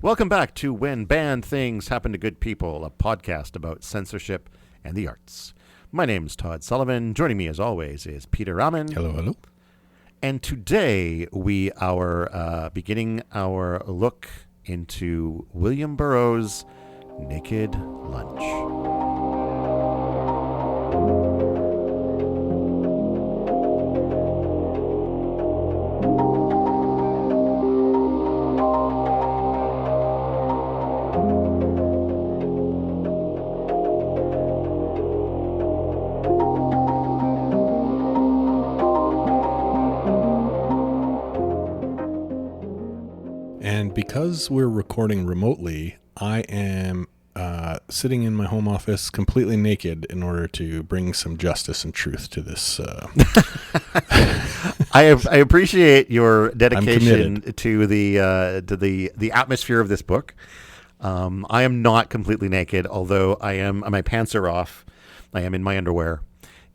Welcome back to When Bad Things Happen to Good People, a podcast about censorship and the arts. My name's Todd Sullivan. Joining me, as always, is Peter Raman. Hello. And today we are beginning our look into William Burroughs' Naked Lunch. And because we're recording remotely, I am sitting in my home office completely naked in order to bring some justice and truth to this. I appreciate your dedication to the atmosphere of this book. I am not completely naked, although my pants are off. I am in my underwear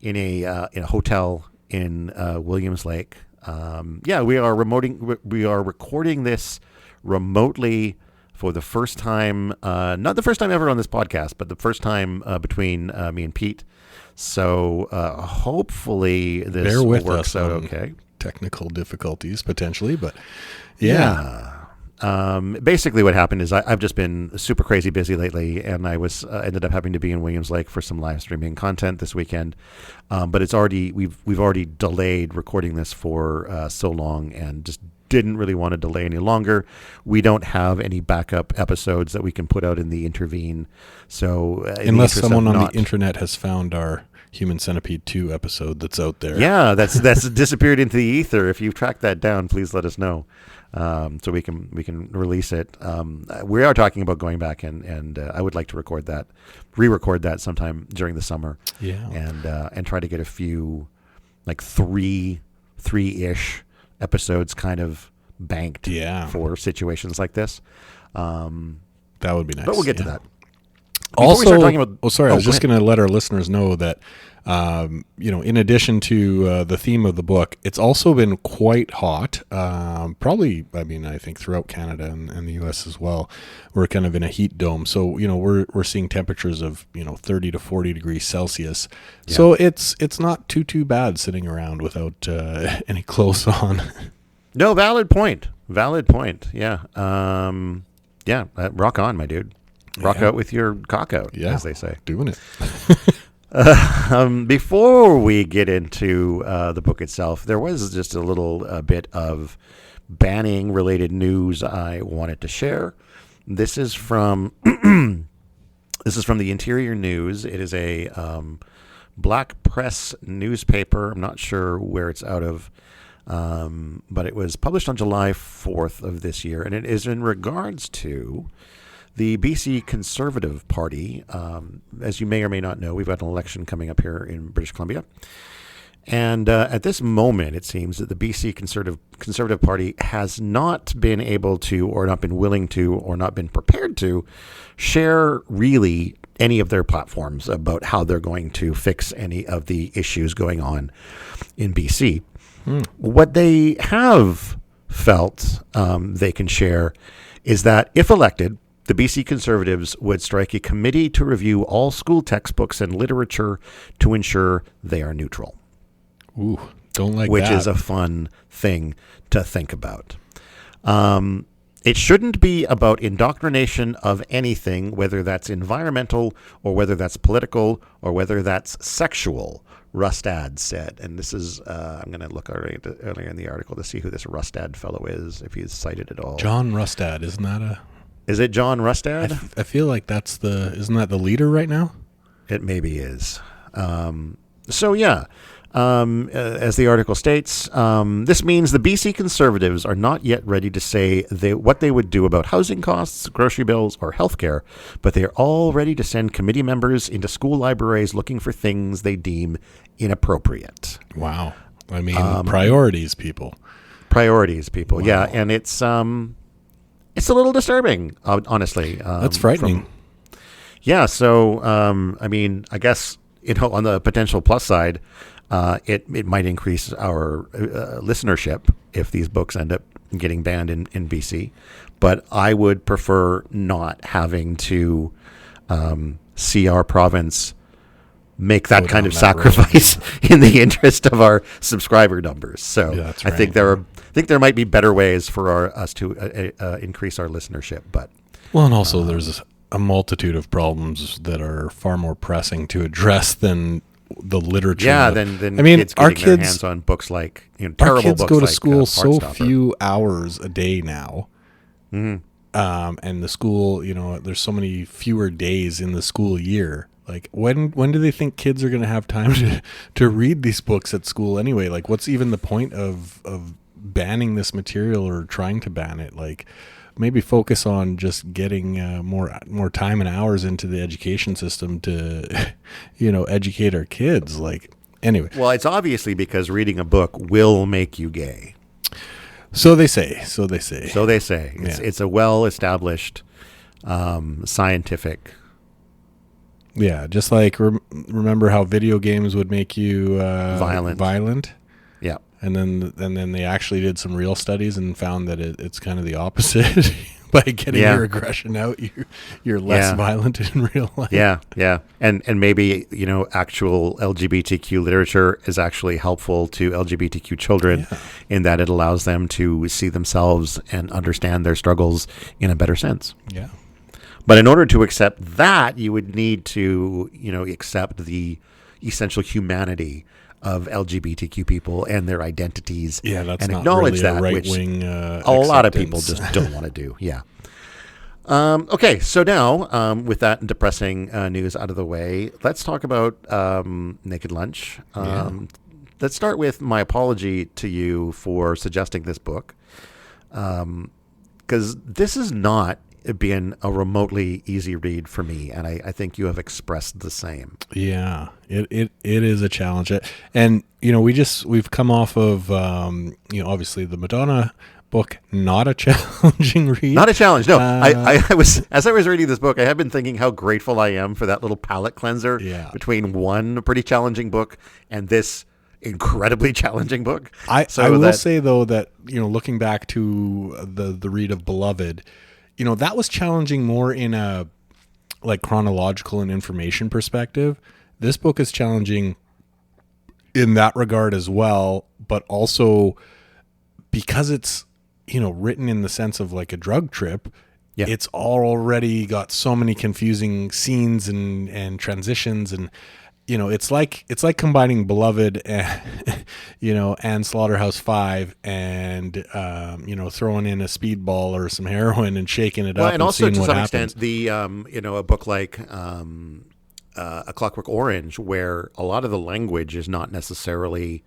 in a hotel in Williams Lake. We are recording this remotely for the first time, not the first time ever on this podcast, but the first time between me and Pete. So hopefully this works out okay. Technical difficulties potentially, but basically what happened is I've just been super crazy busy lately, and I was ended up having to be in Williams Lake for some live streaming content this weekend. But it's already we've already delayed recording this for so long, and just didn't really want to delay any longer. We don't have any backup episodes that we can put out in the intervene. So unless someone on the internet has found our Human Centipede 2 episode that's out there. Yeah, that's disappeared into the ether. If you've tracked that down, please let us know. So we can release it. We are talking about going back and I would like to re-record that sometime during the summer. Yeah. And try to get a few, like three-ish episodes kind of banked for situations like this. That would be nice. But we'll get to that. Also, I was just going to let our listeners know that, in addition to the theme of the book, it's also been quite hot. I think throughout Canada and the U.S. as well. We're kind of in a heat dome. So, we're seeing temperatures of, 30 to 40 degrees Celsius. Yeah. So it's not too bad sitting around without any clothes on. No, valid point. Yeah. Rock on, my dude. Rock out with your cock out, as they say. Doing it. Before we get into the book itself, there was just a little bit of banning-related news I wanted to share. This is from the Interior News. It is a black press newspaper. I'm not sure where it's out of, but it was published on July 4th of this year, and it is in regards to the BC Conservative Party. As you may or may not know, we've got an election coming up here in British Columbia. And at this moment, it seems that the BC Conservative Party has not been able to, or not been willing to, or not been prepared to share really any of their platforms about how they're going to fix any of the issues going on in BC. What they have felt they can share is that if elected, the BC Conservatives would strike a committee to review all school textbooks and literature to ensure they are neutral. Ooh, don't like which that. Which is a fun thing to think about. It shouldn't be about indoctrination of anything, whether that's environmental or whether that's political or whether that's sexual, Rustad said. And this is, I'm going to look earlier in the article to see who this Rustad fellow is, if he's cited at all. John Rustad, isn't that a... Is it John Rustad? I feel like isn't that the leader right now? It maybe is. As the article states, this means the BC Conservatives are not yet ready to say what they would do about housing costs, grocery bills, or healthcare, but they are all ready to send committee members into school libraries looking for things they deem inappropriate. Wow. I mean, priorities, people. Wow. Yeah, and it's a little disturbing, honestly. That's frightening. I guess, on the potential plus side, it might increase our listenership if these books end up getting banned in BC. But I would prefer not having to see our province make that kind of sacrifice in the interest of our subscriber numbers. So yeah, I think there might be better ways for us to increase our listenership. But and also there's a multitude of problems that are far more pressing to address than the literature. Yeah, then I mean, kids getting their hands on books like terrible our kids books go to like, school so few hours a day now. Mm-hmm. And the school, there's so many fewer days in the school year. Like when do they think kids are going to have time to read these books at school anyway? Like what's even the point of banning this material or trying to ban it? Like maybe focus on just getting more time and hours into the education system to, educate our kids. Like anyway. Well, it's obviously because reading a book will make you gay. So they say. Yeah. It's a well-established scientific. Yeah, just like remember how video games would make you violent. Yeah, and then they actually did some real studies and found that it's kind of the opposite. By getting your aggression out, you're less violent in real life. Yeah, and maybe actual LGBTQ literature is actually helpful to LGBTQ children in that it allows them to see themselves and understand their struggles in a better sense. Yeah. But in order to accept that, you would need to, accept the essential humanity of LGBTQ people and their identities. Yeah, that's and not acknowledge really that, a right-wing a lot of people just don't want to do. Yeah. Okay, so now with that depressing news out of the way, let's talk about Naked Lunch. Let's start with my apology to you for suggesting this book, because this has not been a remotely easy read for me, and I think you have expressed the same. Yeah, it is a challenge, and we've come off of obviously the Madonna book, not a challenging read. Not a challenge. No, I was, as I was reading this book, I have been thinking how grateful I am for that little palate cleanser between one pretty challenging book and this incredibly challenging book. I will say though that looking back to the read of Beloved, that was challenging more in a like chronological and information perspective. This book is challenging in that regard as well, but also because it's written in the sense of like a drug trip. Yeah. It's already got so many confusing scenes and transitions, and it's like combining Beloved and and Slaughterhouse-Five and throwing in a speedball or some heroin and shaking it up and also seeing to what some happens. Extent the a book like A Clockwork Orange, where a lot of the language is not necessarily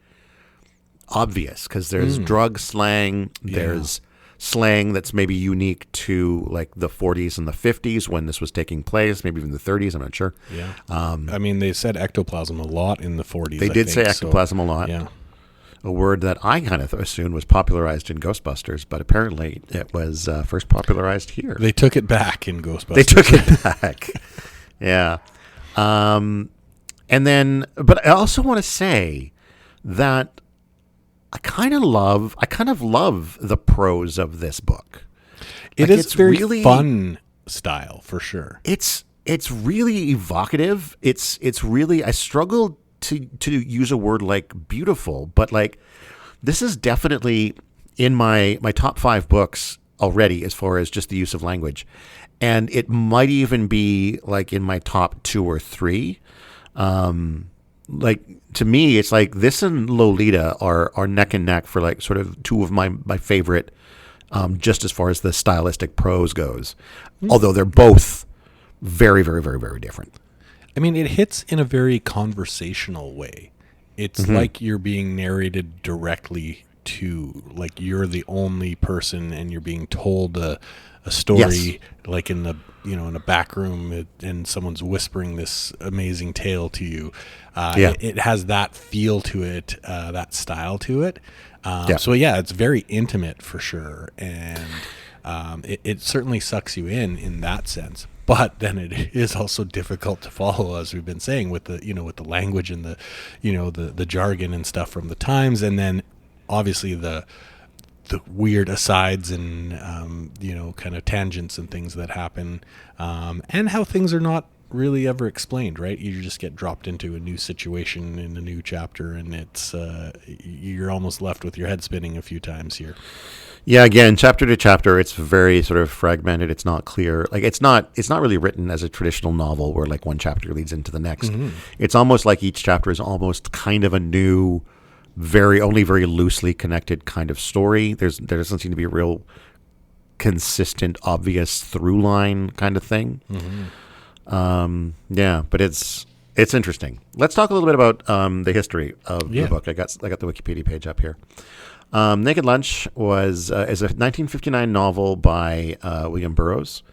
obvious because there's drug slang, there's slang that's maybe unique to like the 40s and the 50s when this was taking place, maybe even the 30s, I'm not sure. Yeah. I mean, they said ectoplasm a lot in the 40s. They did say ectoplasm a lot. Yeah. A word that I kind of assumed was popularized in Ghostbusters, but apparently it was first popularized here. They took it back in Ghostbusters. They took it back. Yeah. And then, but I also want to say that I kind of love the prose of this book. It's very really fun style for sure. It's really evocative. It's really, I struggled to use a word like beautiful, but like this is definitely in my top 5 books already as far as just the use of language, and it might even be like in my top 2 or 3. Like to me, it's like this and Lolita are neck and neck for like sort of 2 of my favorite, just as far as the stylistic prose goes. Although they're both very, very, very, very different. I mean, it hits in a very conversational way. It's like you're being narrated directly to, like you're the only person, and you're being told a story, like in the in a back room, and someone's whispering this amazing tale to you. It has that feel to it, that style to it. So yeah, it's very intimate for sure, and it certainly sucks you in that sense. but then it is also difficult to follow, as we've been saying, with the with the language and the jargon and stuff from the times, and then obviously the weird asides and kind of tangents and things that happen, and how things are not really ever explained, right? You just get dropped into a new situation in a new chapter, and it's you're almost left with your head spinning a few times here. Yeah, again, chapter to chapter, it's very sort of fragmented. It's not clear. Like it's not really written as a traditional novel where like one chapter leads into the next. Mm-hmm. It's almost like each chapter is almost kind of a new, very loosely connected kind of story. There doesn't seem to be a real consistent, obvious through line kind of thing. Mm-hmm. Yeah, but it's interesting. Let's talk a little bit about the history of the book. I got the Wikipedia page up here. Naked Lunch is a 1959 novel by William Burroughs.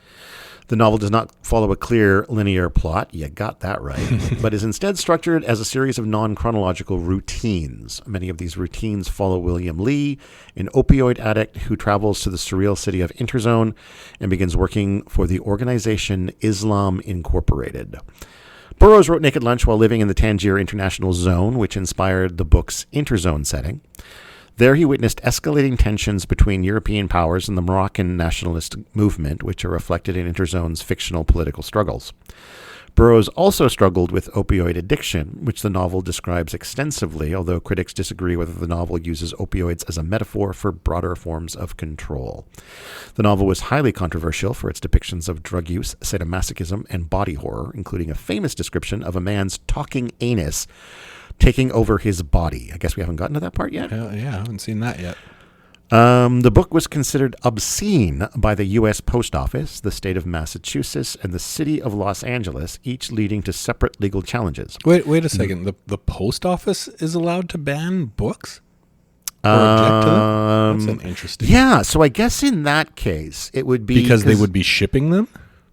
The novel does not follow a clear linear plot, you got that right, but is instead structured as a series of non-chronological routines. Many of these routines follow William Lee, an opioid addict who travels to the surreal city of Interzone and begins working for the organization Islam Incorporated. Burroughs wrote Naked Lunch while living in the Tangier International Zone, which inspired the book's Interzone setting. There he witnessed escalating tensions between European powers and the Moroccan nationalist movement, which are reflected in Interzone's fictional political struggles. Burroughs also struggled with opioid addiction, which the novel describes extensively, although critics disagree whether the novel uses opioids as a metaphor for broader forms of control. The novel was highly controversial for its depictions of drug use, sadomasochism, and body horror, including a famous description of a man's talking anus taking over his body. I guess we haven't gotten to that part yet. Yeah, I haven't seen that yet. The book was considered obscene by the U.S. Post Office, the state of Massachusetts, and the city of Los Angeles, each leading to separate legal challenges. Wait a second. The Post Office is allowed to ban books? Or object to them? That's interesting. Yeah, so I guess in that case, it would be... Because they would be shipping them?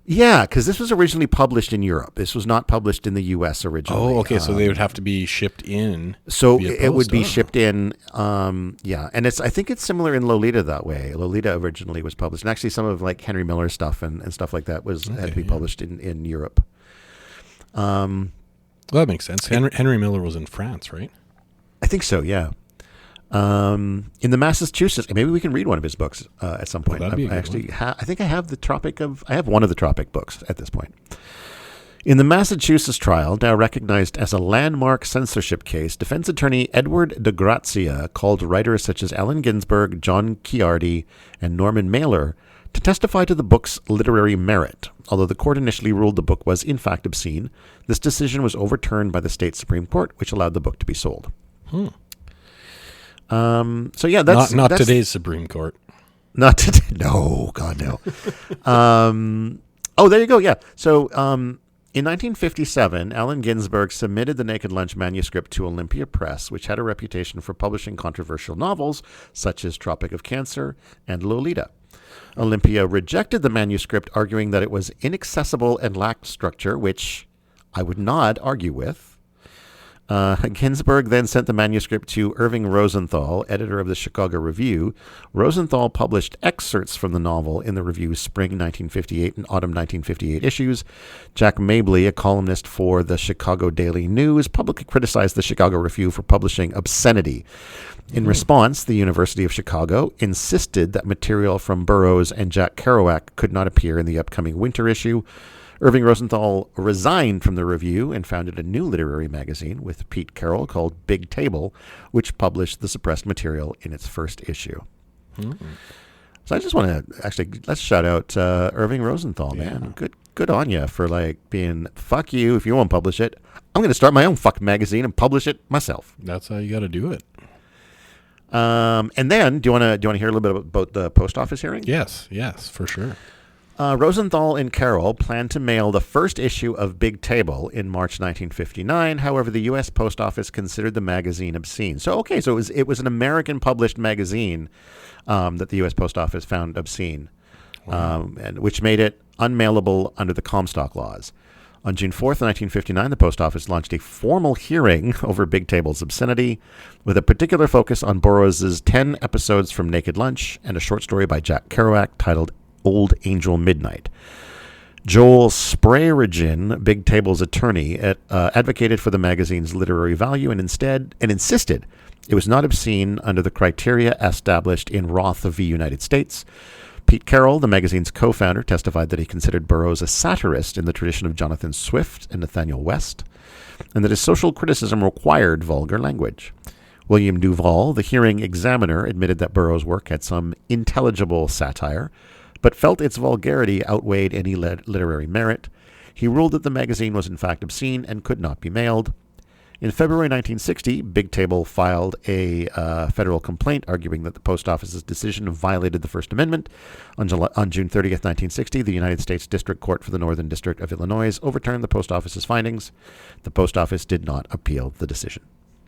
Yeah, because this was originally published in Europe. This was not published in the U.S. originally. Oh, okay. So they would have to be shipped in. So it would be shipped in. Yeah, and I think it's similar in Lolita that way. Lolita originally was published, and actually some of like Henry Miller's stuff and stuff like that had to be published in Europe. Well, that makes sense. Henry Miller was in France, right? I think so. Yeah. In the Massachusetts, maybe we can read one of his books at some point. That'd be a good one. I think I have I have one of the Tropic books at this point. In the Massachusetts trial, now recognized as a landmark censorship case, defense attorney Edward de Grazia called writers such as Allen Ginsberg, John Ciardi, and Norman Mailer to testify to the book's literary merit. Although the court initially ruled the book was in fact obscene, this decision was overturned by the state Supreme Court, which allowed the book to be sold. So yeah, that's not today's Supreme Court. Not today. No, God, no. Oh, there you go. Yeah. So, in 1957, Allen Ginsberg submitted the Naked Lunch manuscript to Olympia Press, which had a reputation for publishing controversial novels such as Tropic of Cancer and Lolita. Olympia rejected the manuscript, arguing that it was inaccessible and lacked structure, which I would not argue with. Ginsberg then sent the manuscript to Irving Rosenthal, editor of the Chicago Review. Rosenthal published excerpts from the novel in the Review's spring 1958 and autumn 1958 issues. Jack Mabley, a columnist for the Chicago Daily News, publicly criticized the Chicago Review for publishing obscenity. In response, the University of Chicago insisted that material from Burroughs and Jack Kerouac could not appear in the upcoming winter issue. Irving Rosenthal resigned from the Review and founded a new literary magazine with Pete Carroll called Big Table, which published the suppressed material in its first issue. Mm-hmm. So I just want to let's shout out Irving Rosenthal, man. Good on you for being, fuck you if you won't publish it. I'm going to start my own fuck magazine and publish it myself. That's how you got to do it. And then, do you want to hear a little bit about the post office hearing? Yes, for sure. Rosenthal and Carroll planned to mail the first issue of Big Table in March 1959. However, the U.S. Post Office considered the magazine obscene. So it was an American published magazine that the U.S. Post Office found obscene, and which made it unmailable under the Comstock laws. On June 4th, 1959, the Post Office launched a formal hearing over Big Table's obscenity, with a particular focus on Burroughs' 10 episodes from Naked Lunch and a short story by Jack Kerouac titled Old Angel Midnight. Joel Sprayrigen, Big Table's attorney, advocated for the magazine's literary value and insisted it was not obscene under the criteria established in Roth v. United States. Pete Carroll, the magazine's co-founder, testified that he considered Burroughs a satirist in the tradition of Jonathan Swift and Nathaniel West, and that his social criticism required vulgar language. William Duvall, the hearing examiner, admitted that Burroughs' work had some intelligible satire, but felt its vulgarity outweighed any literary merit. He ruled that the magazine was in fact obscene and could not be mailed. In February 1960, Big Table filed a federal complaint arguing that the Post Office's decision violated the First Amendment. On June 30th, 1960, the United States District Court for the Northern District of Illinois overturned the Post Office's findings. The Post Office did not appeal the decision.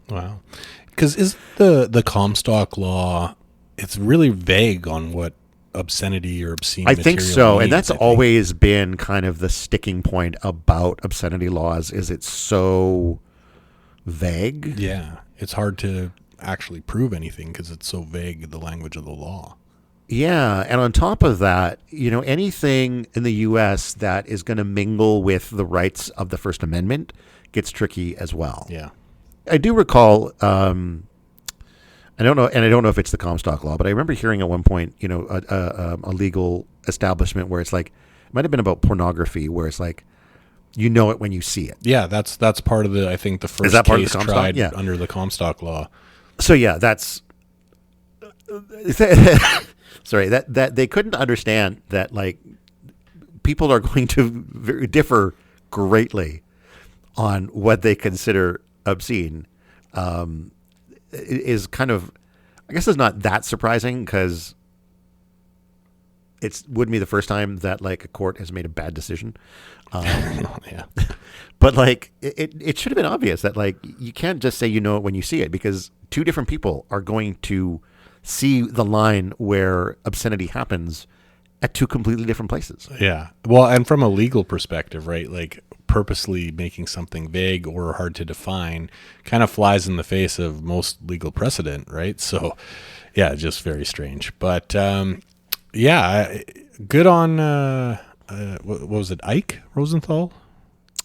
Wow. Because is the Comstock law, it's really vague on what obscenity or obscene I think so, means, and that's always been kind of the sticking point about obscenity laws, is it's so vague. Yeah, it's hard to actually prove anything because it's so vague, the language of the law. Yeah, and on top of that, anything in the U.S. that is going to mingle with the rights of the First Amendment gets tricky as well. Yeah. I do recall, I don't know if it's the Comstock law, but I remember hearing at one point, a legal establishment where it's like, it might have been about pornography, where it's like, you know it when you see it. Yeah, that's part of the, I think, the first case tried under the Comstock law. So yeah, that's sorry, that they couldn't understand that, like, people are going to differ greatly on what they consider obscene. Is kind of, I guess it's not that surprising, because it wouldn't be the first time that, like, a court has made a bad decision. Yeah. But, like, it should have been obvious that, like, you can't just say you know it when you see it, because two different people are going to see the line where obscenity happens at two completely different places. Yeah. Well, and from a legal perspective, right, like, purposely making something vague or hard to define kind of flies in the face of most legal precedent, right? So, yeah, just very strange. But, yeah, good on, what was it, Ike Rosenthal?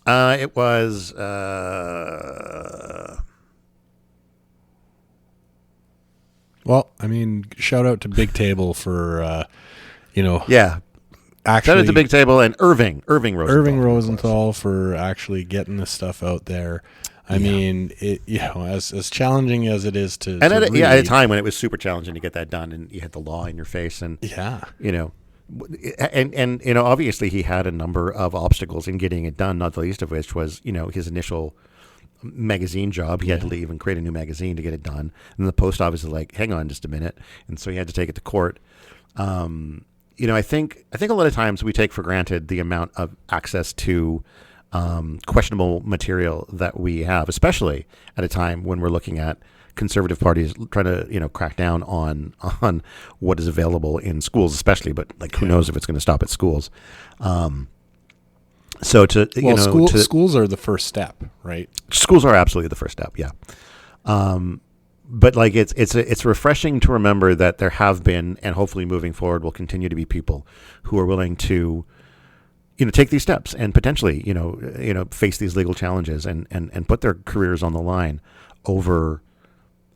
It was, well, I mean, shout out to Big Table for, yeah. Actually, shout out to Big Table and Irving Rosenthal. Irving Rosenthal for actually getting this stuff out there. I mean, as challenging as it is to at read, a time when it was super challenging to get that done, and you had the law in your face, and and obviously he had a number of obstacles in getting it done, not the least of which was his initial magazine job. He had to leave and create a new magazine to get it done, and the post office is like, hang on just a minute, and so he had to take it to court. I think a lot of times we take for granted the amount of access to questionable material that we have, especially at a time when we're looking at conservative parties trying to crack down on what is available in schools, especially. But, like, who knows if it's going to stop at schools? Schools are the first step, right? Schools are absolutely the first step. Yeah. But, like, it's refreshing to remember that there have been, and hopefully moving forward will continue to be, people who are willing to, take these steps and potentially, face these legal challenges and put their careers on the line over,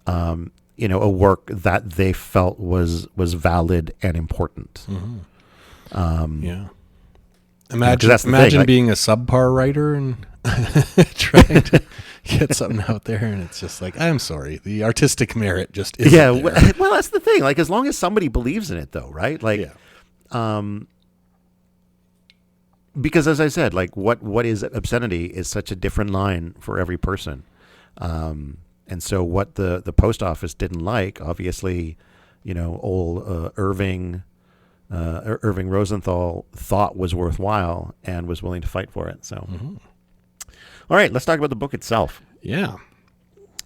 a work that they felt was valid and important. Mm-hmm. Yeah. Imagine being a subpar writer and trying to get something out there, and it's just like, I'm sorry, the artistic merit just isn't there. Well, that's the thing. Like, as long as somebody believes in it, though, right? Like, because, as I said, like, what is obscenity is such a different line for every person. And so what the post office didn't like, obviously, old Irving Rosenthal thought was worthwhile and was willing to fight for it. So, All right, let's talk about the book itself. Yeah.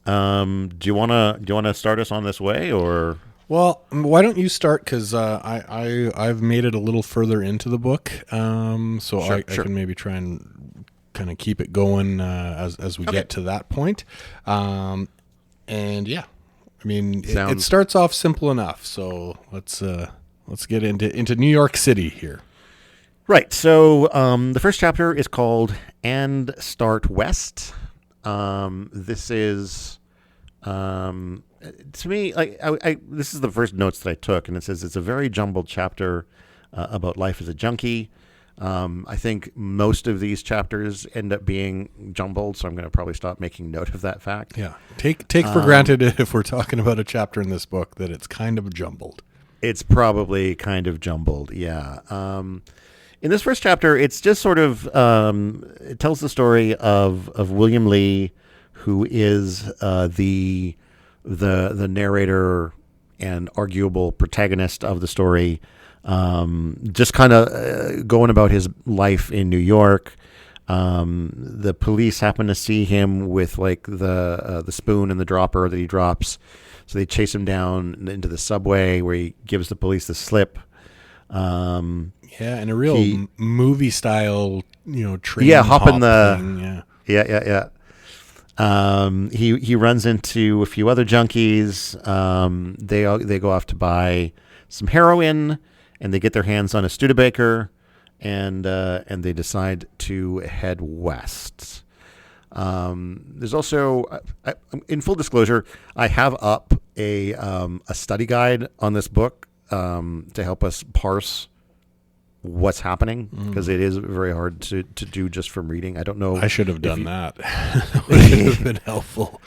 Do you wanna start us on this way, or? Well, why don't you start? Because I've made it a little further into the book, so I can maybe try and kind of keep it going as we get to that point. And yeah, I mean, it starts off simple enough. So let's get into New York City here. Right. So the first chapter is called "And Start West." This is, to me, like this is the first notes that I took, and it says it's a very jumbled chapter about life as a junkie. I think most of these chapters end up being jumbled, so I'm going to probably stop making note of that fact. Yeah. Take for granted if we're talking about a chapter in this book that it's kind of jumbled. It's probably kind of jumbled, yeah. In this first chapter, it's just sort of it tells the story of William Lee, who is the narrator and arguable protagonist of the story. Just kind of going about his life in New York. The police happen to see him with like the spoon and the dropper that he drops, so they chase him down into the subway where he gives the police the slip. Yeah, and a real movie style, train. Yeah, hop in the thing. Yeah. He runs into a few other junkies. They go off to buy some heroin, and they get their hands on a Studebaker, and they decide to head west. There's also, in full disclosure, I have up a study guide on this book to help us parse what's happening, because it is very hard to do just from reading. I don't know. I should have done that. That would have been helpful.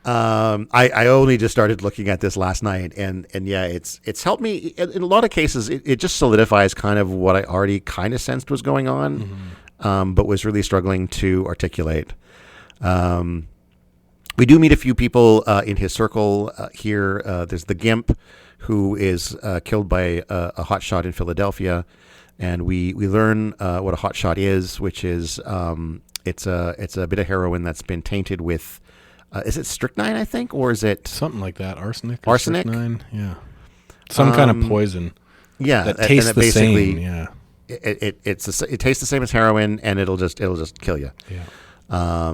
I only just started looking at this last night, and yeah, it's helped me in a lot of cases. It just solidifies kind of what I already kind of sensed was going on, but was really struggling to articulate. We do meet a few people in his circle here. There's the Gimp, who is killed by a hotshot in Philadelphia, and we learn what a hotshot is, which is it's a bit of heroin that's been tainted with. Is it strychnine, I think, or is it something like that? Arsenic. Strychnine? Yeah. Some kind of poison. Yeah, that tastes the same. Yeah. It tastes the same as heroin, and it'll just kill you. Yeah.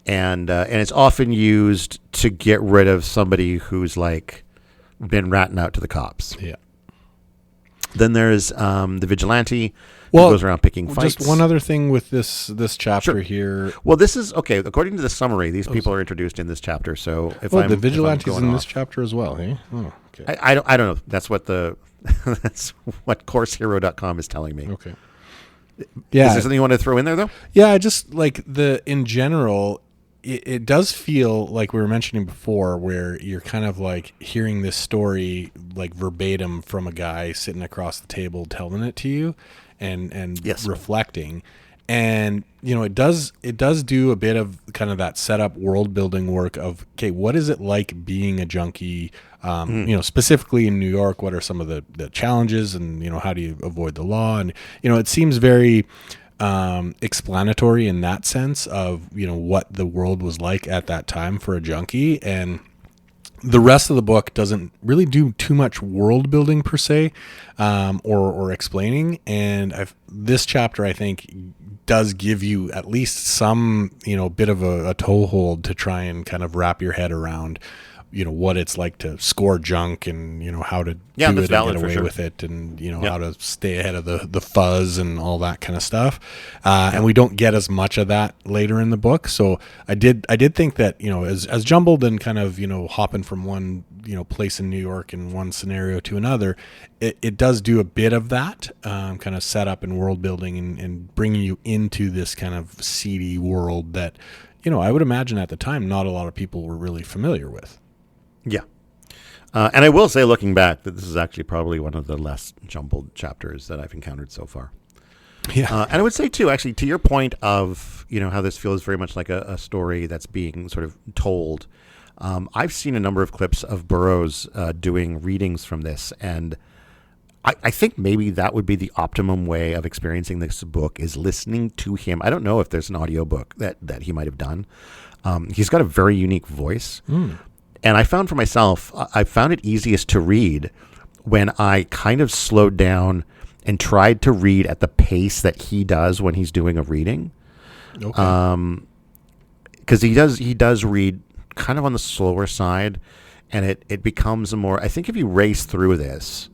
And it's often used to get rid of somebody who's like been ratting out to the cops. Yeah. Then there's the vigilante who goes around picking fights. Just one other thing with this chapter here. Well, this is okay. According to the summary, these people are introduced in this chapter. So the vigilante's in this chapter as well. Hey, okay. I don't know. That's what that's what CourseHero.com is telling me. Okay. Yeah. Is there something you want to throw in there though? Yeah, just like in general. It does feel like we were mentioning before, where you're kind of like hearing this story like verbatim from a guy sitting across the table telling it to you, and yes. reflecting, and it does do a bit of kind of that setup world building work of, okay, what is it like being a junkie, specifically in New York? What are some of the challenges, and how do you avoid the law? And it seems very explanatory in that sense of what the world was like at that time for a junkie. And the rest of the book doesn't really do too much world building per se, or explaining. And this chapter, I think, does give you at least some bit of a toehold to try and kind of wrap your head around what it's like to score junk, and how to do it and get away with it, and how to stay ahead of the fuzz and all that kind of stuff. And we don't get as much of that later in the book. So I did think that as jumbled and kind of hopping from one place in New York in one scenario to another, it does do a bit of that kind of setup and world building, and bringing you into this kind of seedy world that I would imagine at the time not a lot of people were really familiar with. Yeah. And I will say, looking back, that this is actually probably one of the less jumbled chapters that I've encountered so far. Yeah. And I would say, too, actually, to your point of, how this feels very much like a story that's being sort of told, I've seen a number of clips of Burroughs doing readings from this, and I think maybe that would be the optimum way of experiencing this book, is listening to him. I don't know if there's an audiobook that he might have done. He's got a very unique voice. And I found for myself, I found it easiest to read when I kind of slowed down and tried to read at the pace that he does when he's doing a reading. Okay. Because he does read kind of on the slower side, and it becomes a more, I think if you race through this,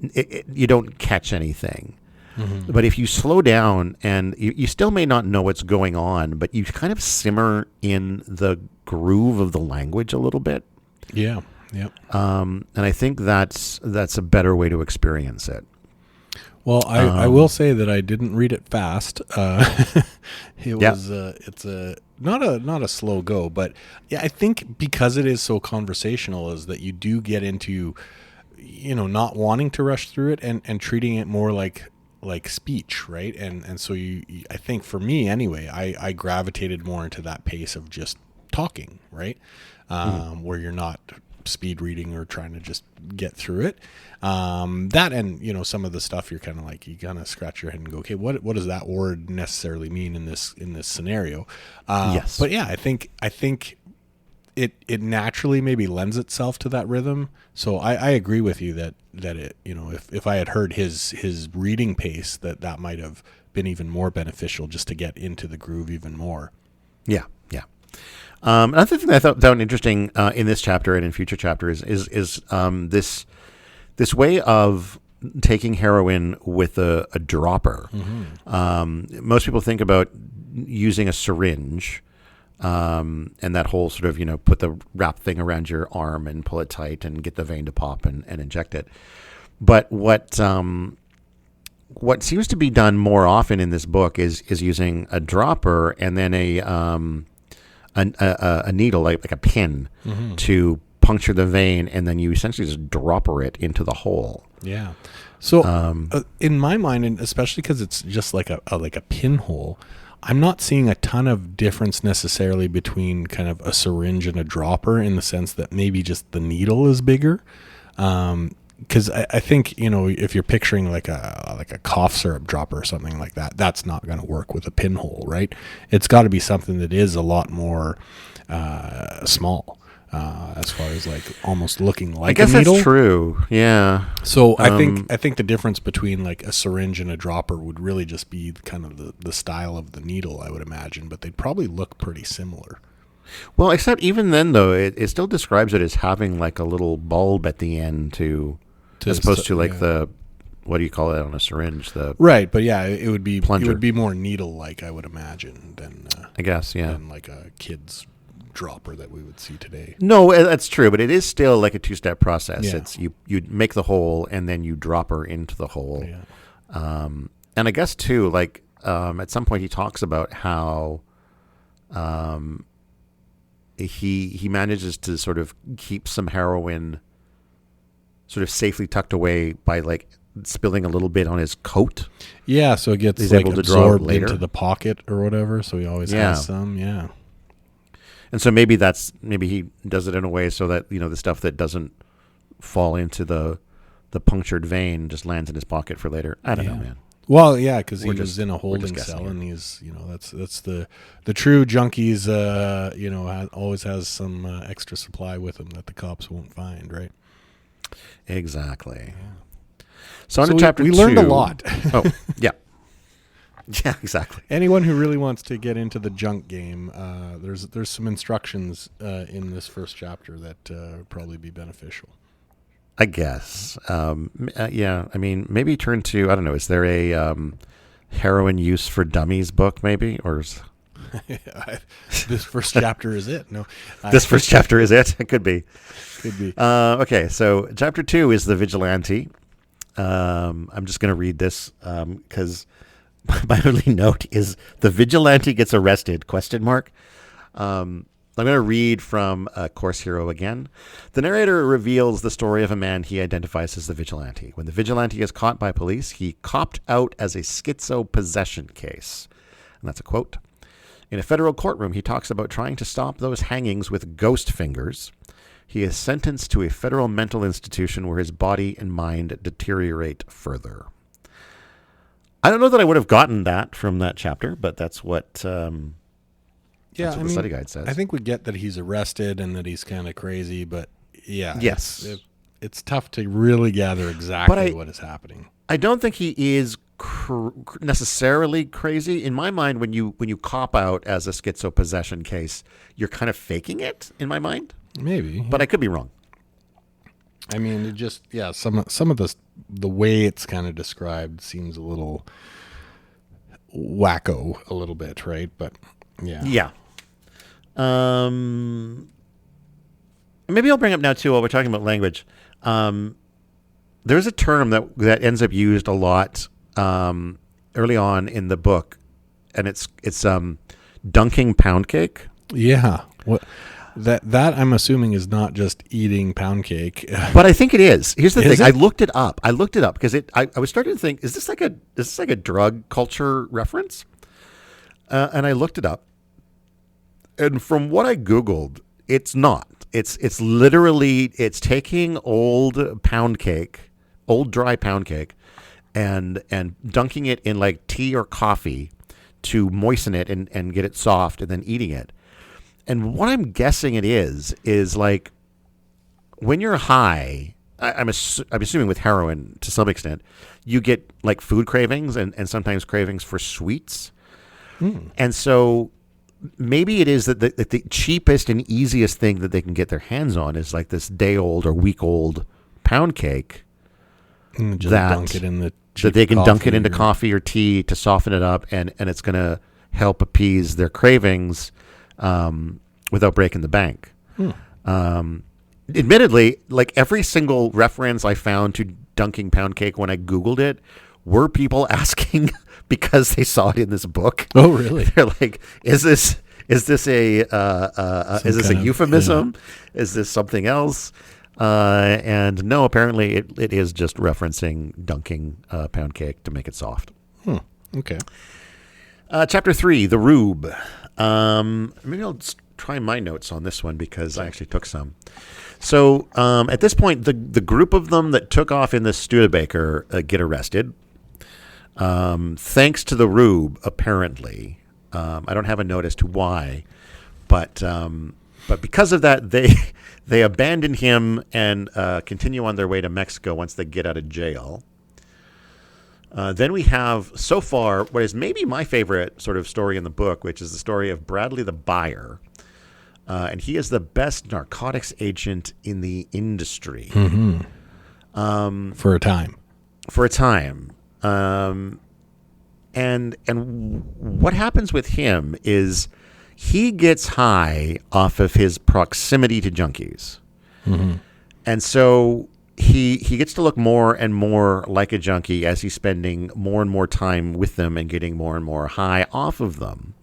you don't catch anything. Mm-hmm. But if you slow down and you still may not know what's going on, but you kind of simmer in the groove of the language a little bit. Yeah. Yep. And I think that's a better way to experience it. Well, I will say that I didn't read it fast. It's not a slow go, but yeah, I think because it is so conversational, is that you do get into, not wanting to rush through it and treating it more like speech, right? And so I think for me anyway, I gravitated more into that pace of just talking, right? Where you're not speed reading or trying to just get through it. That and some of the stuff you're kind of like, you kind of scratch your head and go, okay, what does that word necessarily mean in this scenario? Yes. But yeah, I think it naturally maybe lends itself to that rhythm. So I agree with you that it, if I had heard his reading pace, that might have been even more beneficial just to get into the groove even more. Yeah. Another thing that I found interesting in this chapter and in future chapters is this way of taking heroin with a dropper. Mm-hmm. Most people think about using a syringe, and that whole sort of put the wrap thing around your arm and pull it tight and get the vein to pop and inject it. But what seems to be done more often in this book is using a dropper and then a needle, like a pin, mm-hmm. to puncture the vein, and then you essentially just dropper it into the hole. Yeah. So in my mind, and especially because it's just like a pinhole, I'm not seeing a ton of difference necessarily between kind of a syringe and a dropper, in the sense that maybe just the needle is bigger. Because I think, if you're picturing like a cough syrup dropper or something like that, that's not going to work with a pinhole, right? It's got to be something that is a lot more small, as far as like almost looking like a needle. I guess that's true. Yeah. So I think the difference between like a syringe and a dropper would really just be kind of the style of the needle, I would imagine, but they'd probably look pretty similar. Well, except even then, though, it still describes it as having like a little bulb at the end as opposed to like the, what do you call it on a syringe? Right, but yeah, it would be plunger. It would be more needle-like, I would imagine, than I guess, yeah, than like a kid's dropper that we would see today. No, that's true, but it is still like a two-step process. Yeah. It's you make the hole and then you drop her into the hole. Yeah. And I guess too, like at some point he talks about how he manages to sort of keep some heroin sort of safely tucked away by like spilling a little bit on his coat. Yeah, so it gets like absorbed into the pocket or whatever. So he always has some. Yeah. And so maybe he does it in a way so that the stuff that doesn't fall into the punctured vein just lands in his pocket for later. I don't know, man. Well, yeah, because he was in a holding cell, and he's that's the true junkies. Always has some extra supply with him that the cops won't find, right? Exactly. Yeah. So on to chapter 2. We learned a lot. Oh, yeah. Yeah, exactly. Anyone who really wants to get into the junk game, there's some instructions in this first chapter that would probably be beneficial. I guess. Yeah, I mean, maybe turn to, I don't know, is there a heroin use for dummies book maybe? Or this first chapter is it? No. This first chapter is it? It could be. Could be. Okay, so chapter 2 is the vigilante. I'm just going to read this because my only note is the vigilante gets arrested, ? I'm going to read from Course Hero again. The narrator reveals the story of a man he identifies as the vigilante. When the vigilante is caught by police, he copped out as a schizo-possession case. And that's a quote. In a federal courtroom, he talks about trying to stop those hangings with ghost fingers. He is sentenced to a federal mental institution where his body and mind deteriorate further. I don't know that I would have gotten that from that chapter, but that's what... that's what the study guide says. I think we get that he's arrested and that he's kind of crazy, but yeah. Yes. It's tough to really gather exactly what is happening. I don't think he is necessarily crazy. In my mind, when you cop out as a schizo-possession case, you're kind of faking it, in my mind. Maybe. But I could be wrong. I mean, it just some of the way it's kind of described seems a little wacko, a little bit, right? But yeah. Maybe I'll bring up now too while we're talking about language. There's a term that ends up used a lot early on in the book, and it's dunking pound cake. Yeah. What that I'm assuming is not just eating pound cake. But I think it is. Here's the thing. It? I looked it up because I was starting to think, is this like a drug culture reference? And I looked it up. And from what I Googled, it's not. It's literally taking old dry pound cake, and dunking it in like tea or coffee to moisten it and get it soft, and then eating it. And what I'm guessing it is like when you're high, I'm assuming with heroin to some extent, you get like food cravings and sometimes cravings for sweets. And so maybe it is that the cheapest and easiest thing that they can get their hands on is like this day-old or week-old pound cake dunk it in that they can dunk it into coffee or tea to soften it up, and it's going to help appease their cravings without breaking the bank. Admittedly, like every single reference I found to dunking pound cake when I Googled it were people asking because they saw it in this book. Oh, really? They're like, is this a euphemism? Yeah. Is this something else? And no, apparently it is just referencing dunking pound cake to make it soft. Okay. Chapter 3, the Rube. Maybe I'll try my notes on this one because I actually took some. So at this point, the group of them that took off in the Studebaker get arrested. Thanks to the Rube, apparently. I don't have a note as to why, but because of that, they abandon him and continue on their way to Mexico once they get out of jail. Then we have, so far, what is maybe my favorite sort of story in the book, which is the story of Bradley the Buyer. And he is the best narcotics agent in the industry. For a time. And what happens with him is he gets high off of his proximity to junkies. And so he gets to look more and more like a junkie as he's spending more and more time with them and getting more and more high off of them.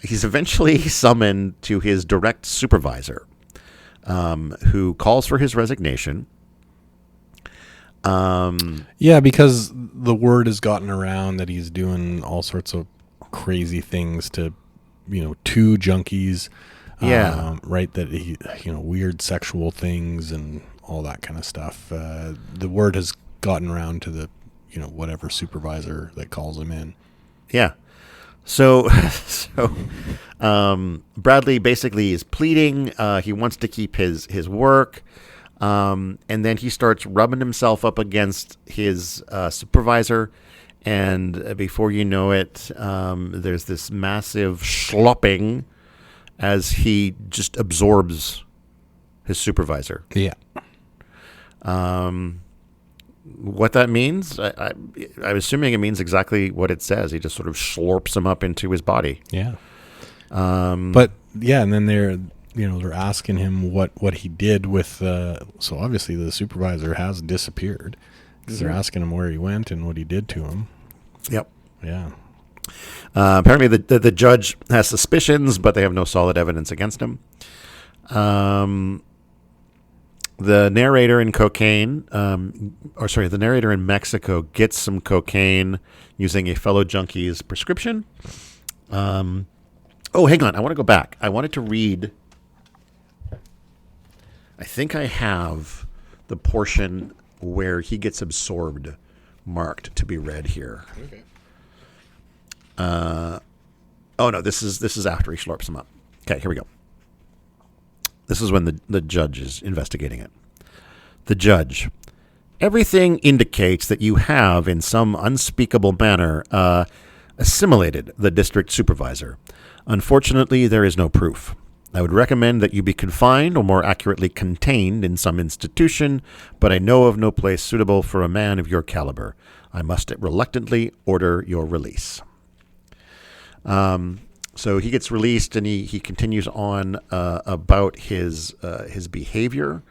He's eventually summoned to his direct supervisor, who calls for his resignation. Because the word has gotten around that he's doing all sorts of crazy things to junkies. Right. That he, weird sexual things and all that kind of stuff. The word has gotten around to the, whatever supervisor that calls him in. Yeah. So Bradley basically is pleading. He wants to keep his work. And then he starts rubbing himself up against his supervisor. And before you know it, there's this massive schlopping as he just absorbs his supervisor. Yeah. What that means, I'm assuming it means exactly what it says. He just sort of slurps him up into his body. Yeah. And then they're asking him what he did with, so obviously the supervisor has disappeared because they're asking him where he went and what he did to him. Yep. Yeah. Apparently the judge has suspicions, but they have no solid evidence against him. The narrator in the narrator in Mexico gets some cocaine using a fellow junkie's prescription. Hang on. I want to go back. I wanted to read. I think I have the portion where he gets absorbed marked to be read here. Okay. No, this is after he slurps him up. Okay, here we go. This is when the judge is investigating it. The judge. Everything indicates that you have, in some unspeakable manner, assimilated the district supervisor. Unfortunately, there is no proof. I would recommend that you be confined, or more accurately contained, in some institution, but I know of no place suitable for a man of your caliber. I must reluctantly order your release. So he gets released, and he continues on about his behavior.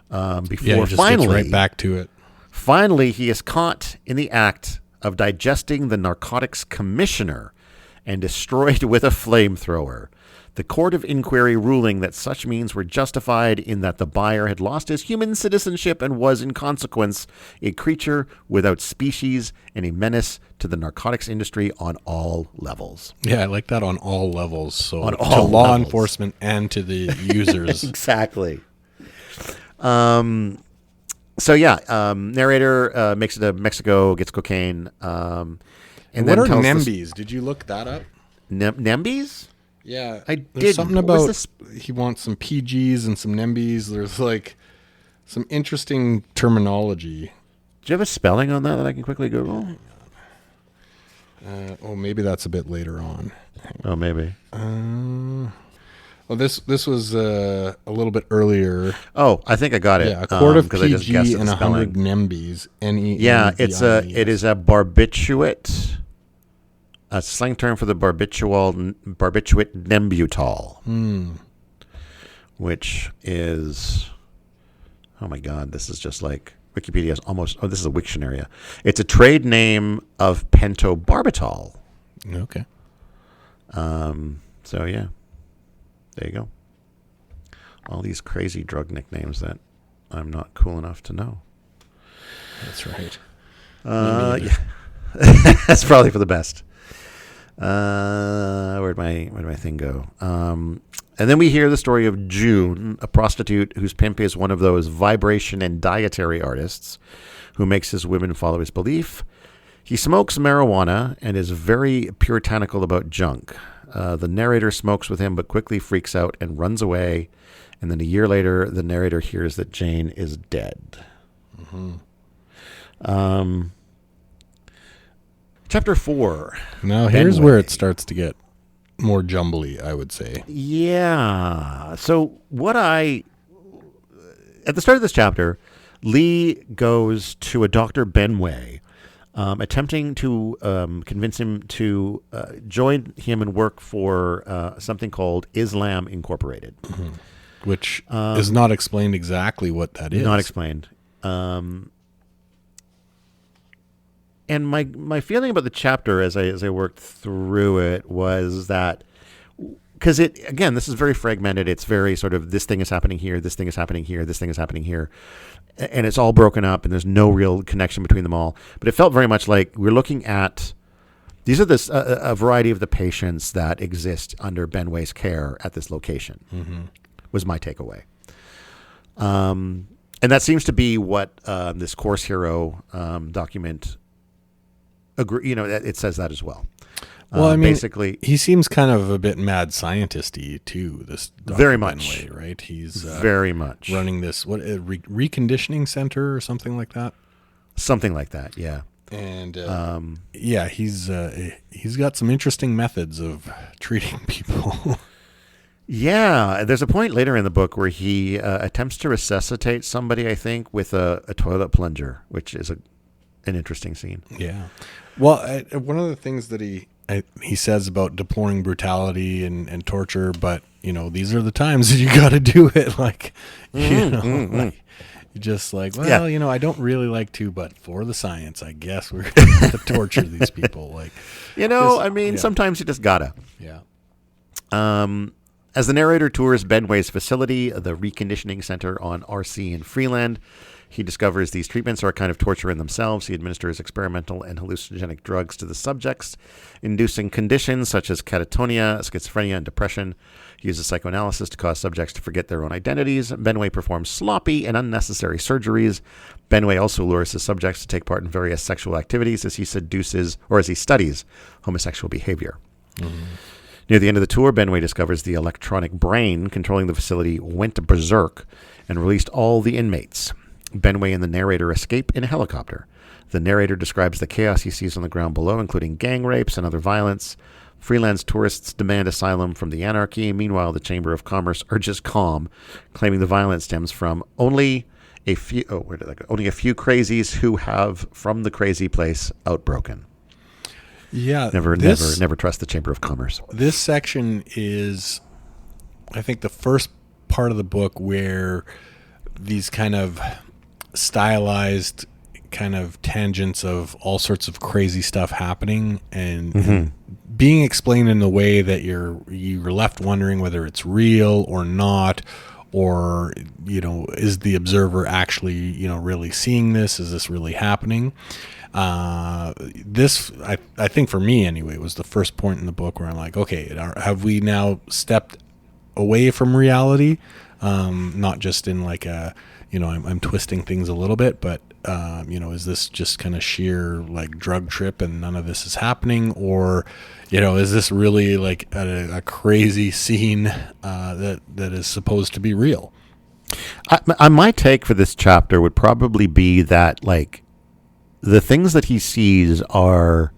Before he finally gets right back to it. Finally, he is caught in the act of digesting the narcotics commissioner and destroyed with a flamethrower. The court of inquiry ruling that such means were justified in that the buyer had lost his human citizenship and was, in consequence, a creature without species and a menace to the narcotics industry on all levels. Yeah, I like that, on all levels. So on all to law levels. Enforcement and to the users. Exactly. Narrator makes it to Mexico, gets cocaine. And what are NEMBYs? Did you look that up? NEMBYs? Yeah, I did. There's something about he wants some PGs and some NEMBYs. There's like some interesting terminology. Do you have a spelling on that I can quickly Google? Maybe that's a bit later on. Oh, maybe. This was a little bit earlier. Oh, I think I got it. Yeah, a quart of PG and 100 NEMBYs. Yeah, it is a barbiturate. A slang term for the barbiturate Nembutol, which is, oh my God, this is just like Wikipedia is almost. Oh, this is a Wiktionary. It's a trade name of pentobarbital. Okay. So yeah, there you go. All these crazy drug nicknames that I'm not cool enough to know. That's right. Yeah. That's probably for the best. Where'd my thing go? And then we hear the story of June, a prostitute whose pimp is one of those vibration and dietary artists who makes his women follow his belief. He smokes marijuana and is very puritanical about junk. The narrator smokes with him but quickly freaks out and runs away. And then a year later, the narrator hears that Jane is dead. Mm-hmm. Chapter 4. Now, here's where it starts to get more jumbly, I would say. Yeah. So at the start of this chapter, Lee goes to a Dr. Benway, attempting to convince him to join him and work for something called Islam Incorporated. Mm-hmm. Which is not explained exactly what that is. Not explained. And my feeling about the chapter as I worked through it was that, because this is very fragmented. It's very sort of, this thing is happening here, this thing is happening here, this thing is happening here, and it's all broken up, and there's no real connection between them all. But it felt very much like we're looking at, these are a variety of the patients that exist under Benway's care at this location. Mm-hmm. Was my takeaway. And that seems to be what this Course Hero document. It says that as well. Well, I mean, basically, he seems kind of a bit mad scientist-y too. This Dr. very much, Benway, right? He's very much running this reconditioning center or something like that. Something like that, yeah. And he's got some interesting methods of treating people. Yeah, there's a point later in the book where he attempts to resuscitate somebody, I think, with a toilet plunger, which is an interesting scene. Yeah. Well, one of the things that he says about deploring brutality and torture, but these are the times that you got to do it. Like, you're just like, well, yeah. I don't really like to, but for the science, I guess we're going to torture these people. Like, sometimes you just gotta. Yeah. As the narrator tours Benway's facility, the reconditioning center on RC in Freeland, he discovers these treatments are a kind of torture in themselves. He administers experimental and hallucinogenic drugs to the subjects, inducing conditions such as catatonia, schizophrenia, and depression. He uses psychoanalysis to cause subjects to forget their own identities. Benway performs sloppy and unnecessary surgeries. Benway also lures his subjects to take part in various sexual activities as he studies homosexual behavior. Mm-hmm. Near the end of the tour, Benway discovers the electronic brain controlling the facility went berserk and released all the inmates. Benway and the narrator escape in a helicopter. The narrator describes the chaos he sees on the ground below, including gang rapes and other violence. Freelance tourists demand asylum from the anarchy. Meanwhile, the Chamber of Commerce urges calm, claiming the violence stems from only a few crazies who have, from the crazy place, outbroken. Yeah. Never trust the Chamber of Commerce. This section is, I think, the first part of the book where these kind of stylized kind of tangents of all sorts of crazy stuff happening and being explained in a way that you're left wondering whether it's real or not, or is the observer actually really seeing this? Is this really happening? This I think for me anyway was the first point in the book where I'm like, okay, have we now stepped away from reality? Not just in like a I'm twisting things a little bit, but is this just kind of sheer like drug trip and none of this is happening, or is this really like a crazy scene that is supposed to be real? My take for this chapter would probably be that like the things that he sees are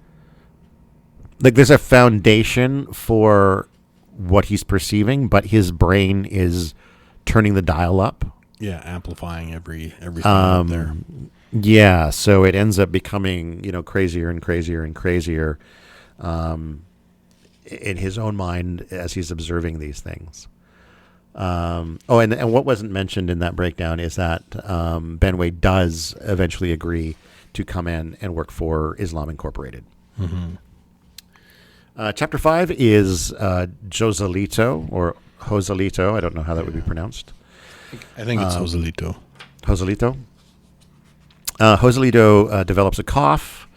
like there's a foundation for what he's perceiving, but his brain is turning the dial up. Yeah, amplifying everything up there. Yeah, so it ends up becoming, crazier and crazier and crazier in his own mind as he's observing these things. And what wasn't mentioned in that breakdown is that Benway does eventually agree to come in and work for Islam Incorporated. Mm-hmm. Chapter 5 is Joselito, or Joselito. I don't know how that would be pronounced. I think it's Joselito. Joselito. Joselito develops a cough.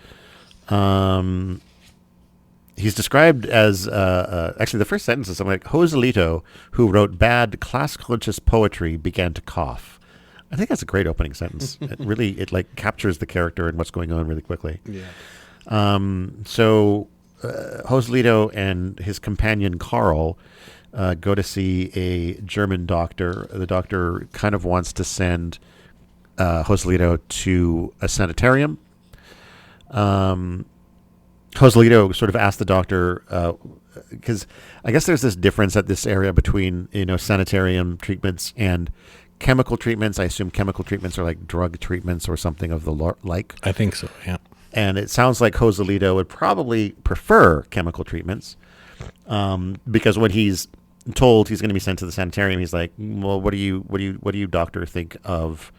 He's described as actually the first sentence is something like Joselito, who wrote bad class-conscious poetry, began to cough. I think that's a great opening sentence. It like captures the character and what's going on really quickly. Yeah. So Joselito and his companion Carl go to see a German doctor. The doctor kind of wants to send Joselito to a sanitarium. Joselito sort of asked the doctor, because I guess there's this difference at this area between, sanitarium treatments and chemical treatments. I assume chemical treatments are like drug treatments or something of the like. I think so, yeah. And it sounds like Joselito would probably prefer chemical treatments, because when he's told he's going to be sent to the sanitarium, he's like, well, what do you doctor think of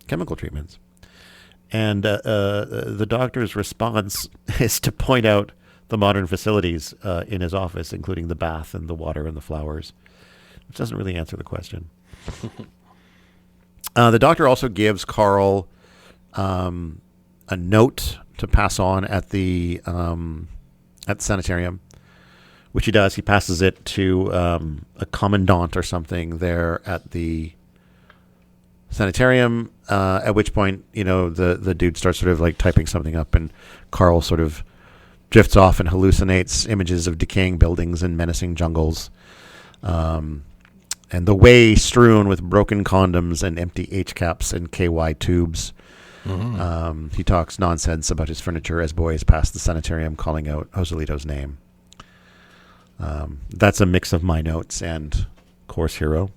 chemical treatments? And the doctor's response is to point out the modern facilities in his office, including the bath and the water and the flowers, which doesn't really answer the question. The doctor also gives Carl a note to pass on at the sanitarium, which he does. He passes it to a commandant or something there at the sanitarium, at which point, the dude starts sort of like typing something up, and Carl sort of drifts off and hallucinates images of decaying buildings and menacing jungles, and the way strewn with broken condoms and empty H-caps and KY tubes. Mm-hmm. He talks nonsense about his furniture as boys pass the sanitarium, calling out Joselito's name. That's a mix of my notes and Course Hero.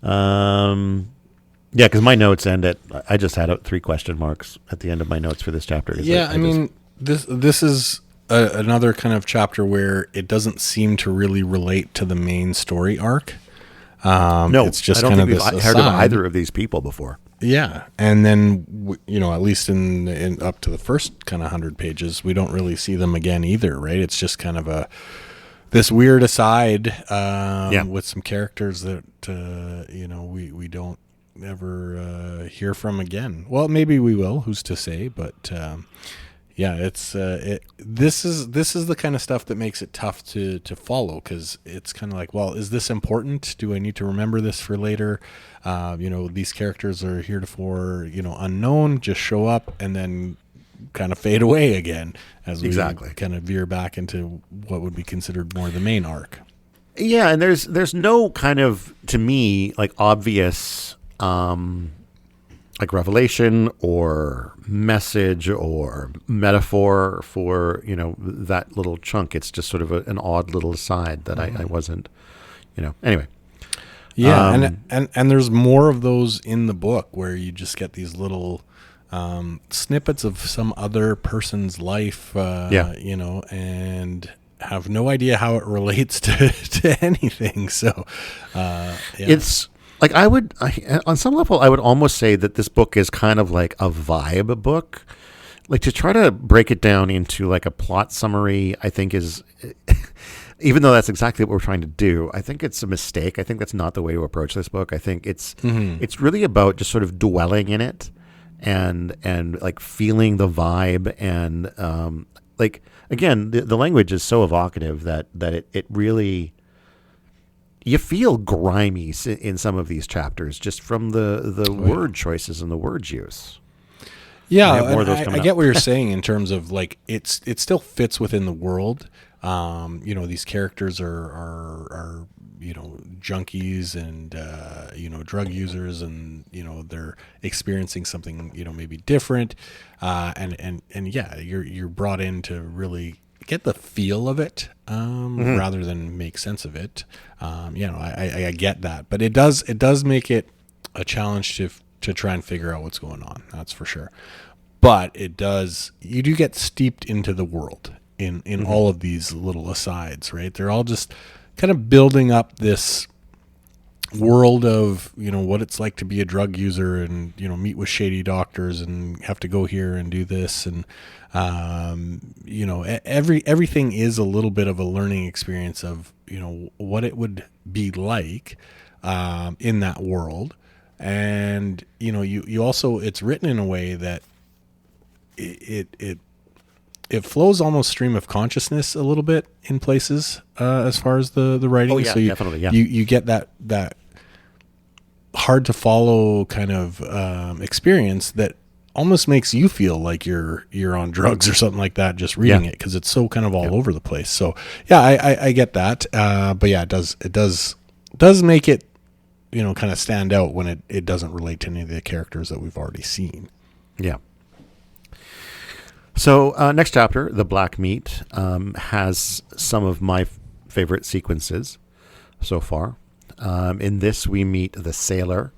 Because my notes end at, I just had 3 question marks at the end of my notes for this chapter. This is another kind of chapter where it doesn't seem to really relate to the main story arc. No, it's just I don't kind think of we've this heard of aside. either of these people before. Yeah, and then at least in up to the first kind of 100 pages, we don't really see them again either, right? It's just kind of this weird aside with some characters that we don't ever hear from again. Well, maybe we will. Who's to say? But it's this is the kind of stuff that makes it tough to follow, because it's kind of like, well, is this important? Do I need to remember this for later? These characters are heretofore unknown, just show up and then kind of fade away again as we kind of veer back into what would be considered more the main arc. Yeah, and there's no kind of, to me, like obvious like revelation or message or metaphor for, that little chunk. It's just sort of an odd little aside that I wasn't, anyway. Yeah. And there's more of those in the book where you just get these little snippets of some other person's life, and have no idea how it relates to anything. So, It's like on some level, I would almost say that this book is kind of like a vibe book. Like, to try to break it down into like a plot summary, I think is, even though that's exactly what we're trying to do, I think it's a mistake. I think that's not the way to approach this book. I think it's really about just sort of dwelling in it and like feeling the vibe and like, again, the language is so evocative that it really, you feel grimy in some of these chapters just from the word choices and the word use. Yeah, I get what you're saying in terms of like it still fits within the world. These characters are junkies and drug users, and they're experiencing something maybe different, and yeah, you're brought in to really get the feel of it rather than make sense of it. I get that, but it does make it a challenge to try and figure out what's going on. That's for sure. But you do get steeped into the world in all of these little asides, right? They're all just kind of building up this world of, what it's like to be a drug user and, meet with shady doctors and have to go here and do this. And, everything is a little bit of a learning experience of, what it would be like in that world. And, you also, it's written in a way that it flows almost stream of consciousness a little bit in places as far as the writing. Oh, yeah, so definitely, yeah. You get that hard to follow kind of experience that almost makes you feel like you're on drugs or something like that just reading it, because it's so kind of all over the place. So yeah, I get that, but yeah, it does make it kind of stand out when it doesn't relate to any of the characters that we've already seen. Yeah. So next chapter, The Black Meat, has some of my favorite sequences so far. In this, we meet the sailor,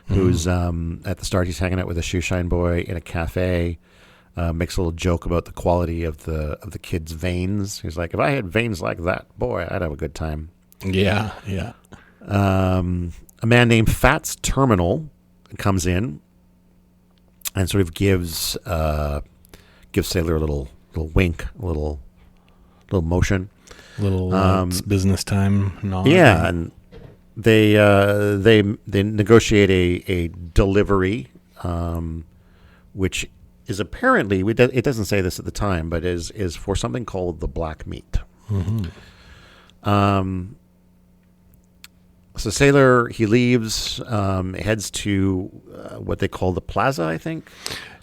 who's at the start, he's hanging out with a shoeshine boy in a cafe, makes a little joke about the quality of the kid's veins. He's like, if I had veins like that, boy, I'd have a good time. Yeah, yeah. A man named Fats Terminal comes in and sort of gives Sailor a little wink, a little motion, it's business time nod. Yeah, and they negotiate a delivery, which is apparently, it doesn't say this at the time, but is for something called the Black Meat. So Sailor, he leaves, heads to what they call the plaza, I think.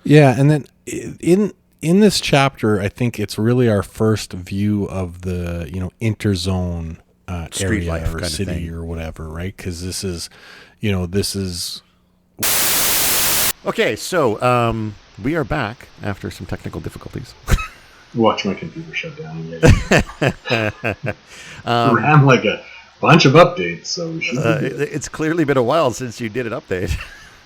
Yeah, and then in this chapter, I think it's really our first view of the interzone street area life or city or whatever, right? Because this is okay. So we are back after some technical difficulties. Watch my computer shut down. Ran like a bunch of updates, so we should. It's clearly been a while since you did an update.